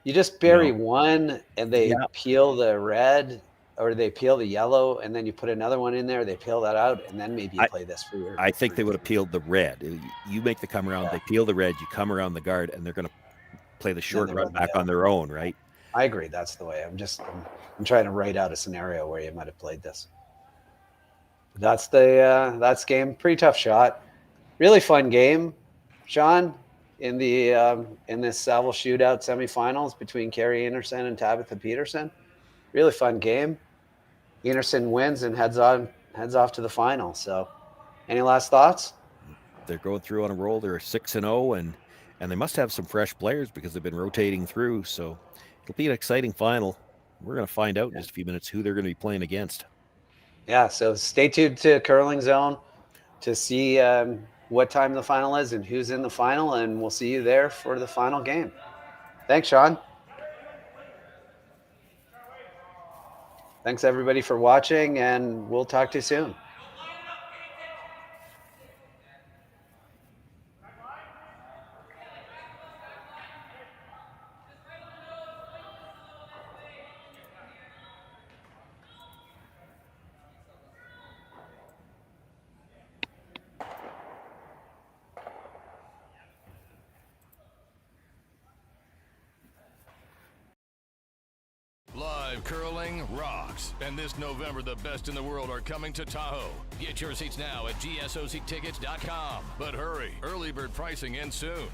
You just bury one, and they peel the red, or they peel the yellow, and then you put another one in there. They peel that out, and then maybe you play this for your. I think they would have peeled the red. You make the come around, they peel the red, you come around the guard, and they're going to play the short they run run back the on their own, right? I agree. That's the way. I'm trying to write out a scenario where you might have played this. That's game. Pretty tough shot. Really fun game, Sean. In this Saville Shootout semifinals between Kerri Einarson and Tabitha Peterson. Really fun game. Einarson wins and heads off to the final. So, any last thoughts? They're going through on a roll. They're 6-0, and they must have some fresh players because they've been rotating through. So it'll be an exciting final. We're going to find out in just a few minutes who they're going to be playing against. Yeah, so stay tuned to Curling Zone to see what time the final is and who's in the final, and we'll see you there for the final game. Thanks, Sean. Thanks, everybody, for watching, and we'll talk to you soon. Live curling rocks. And this November, the best in the world are coming to Tahoe. Get your seats now at GSOCtickets.com. But hurry, early bird pricing ends soon.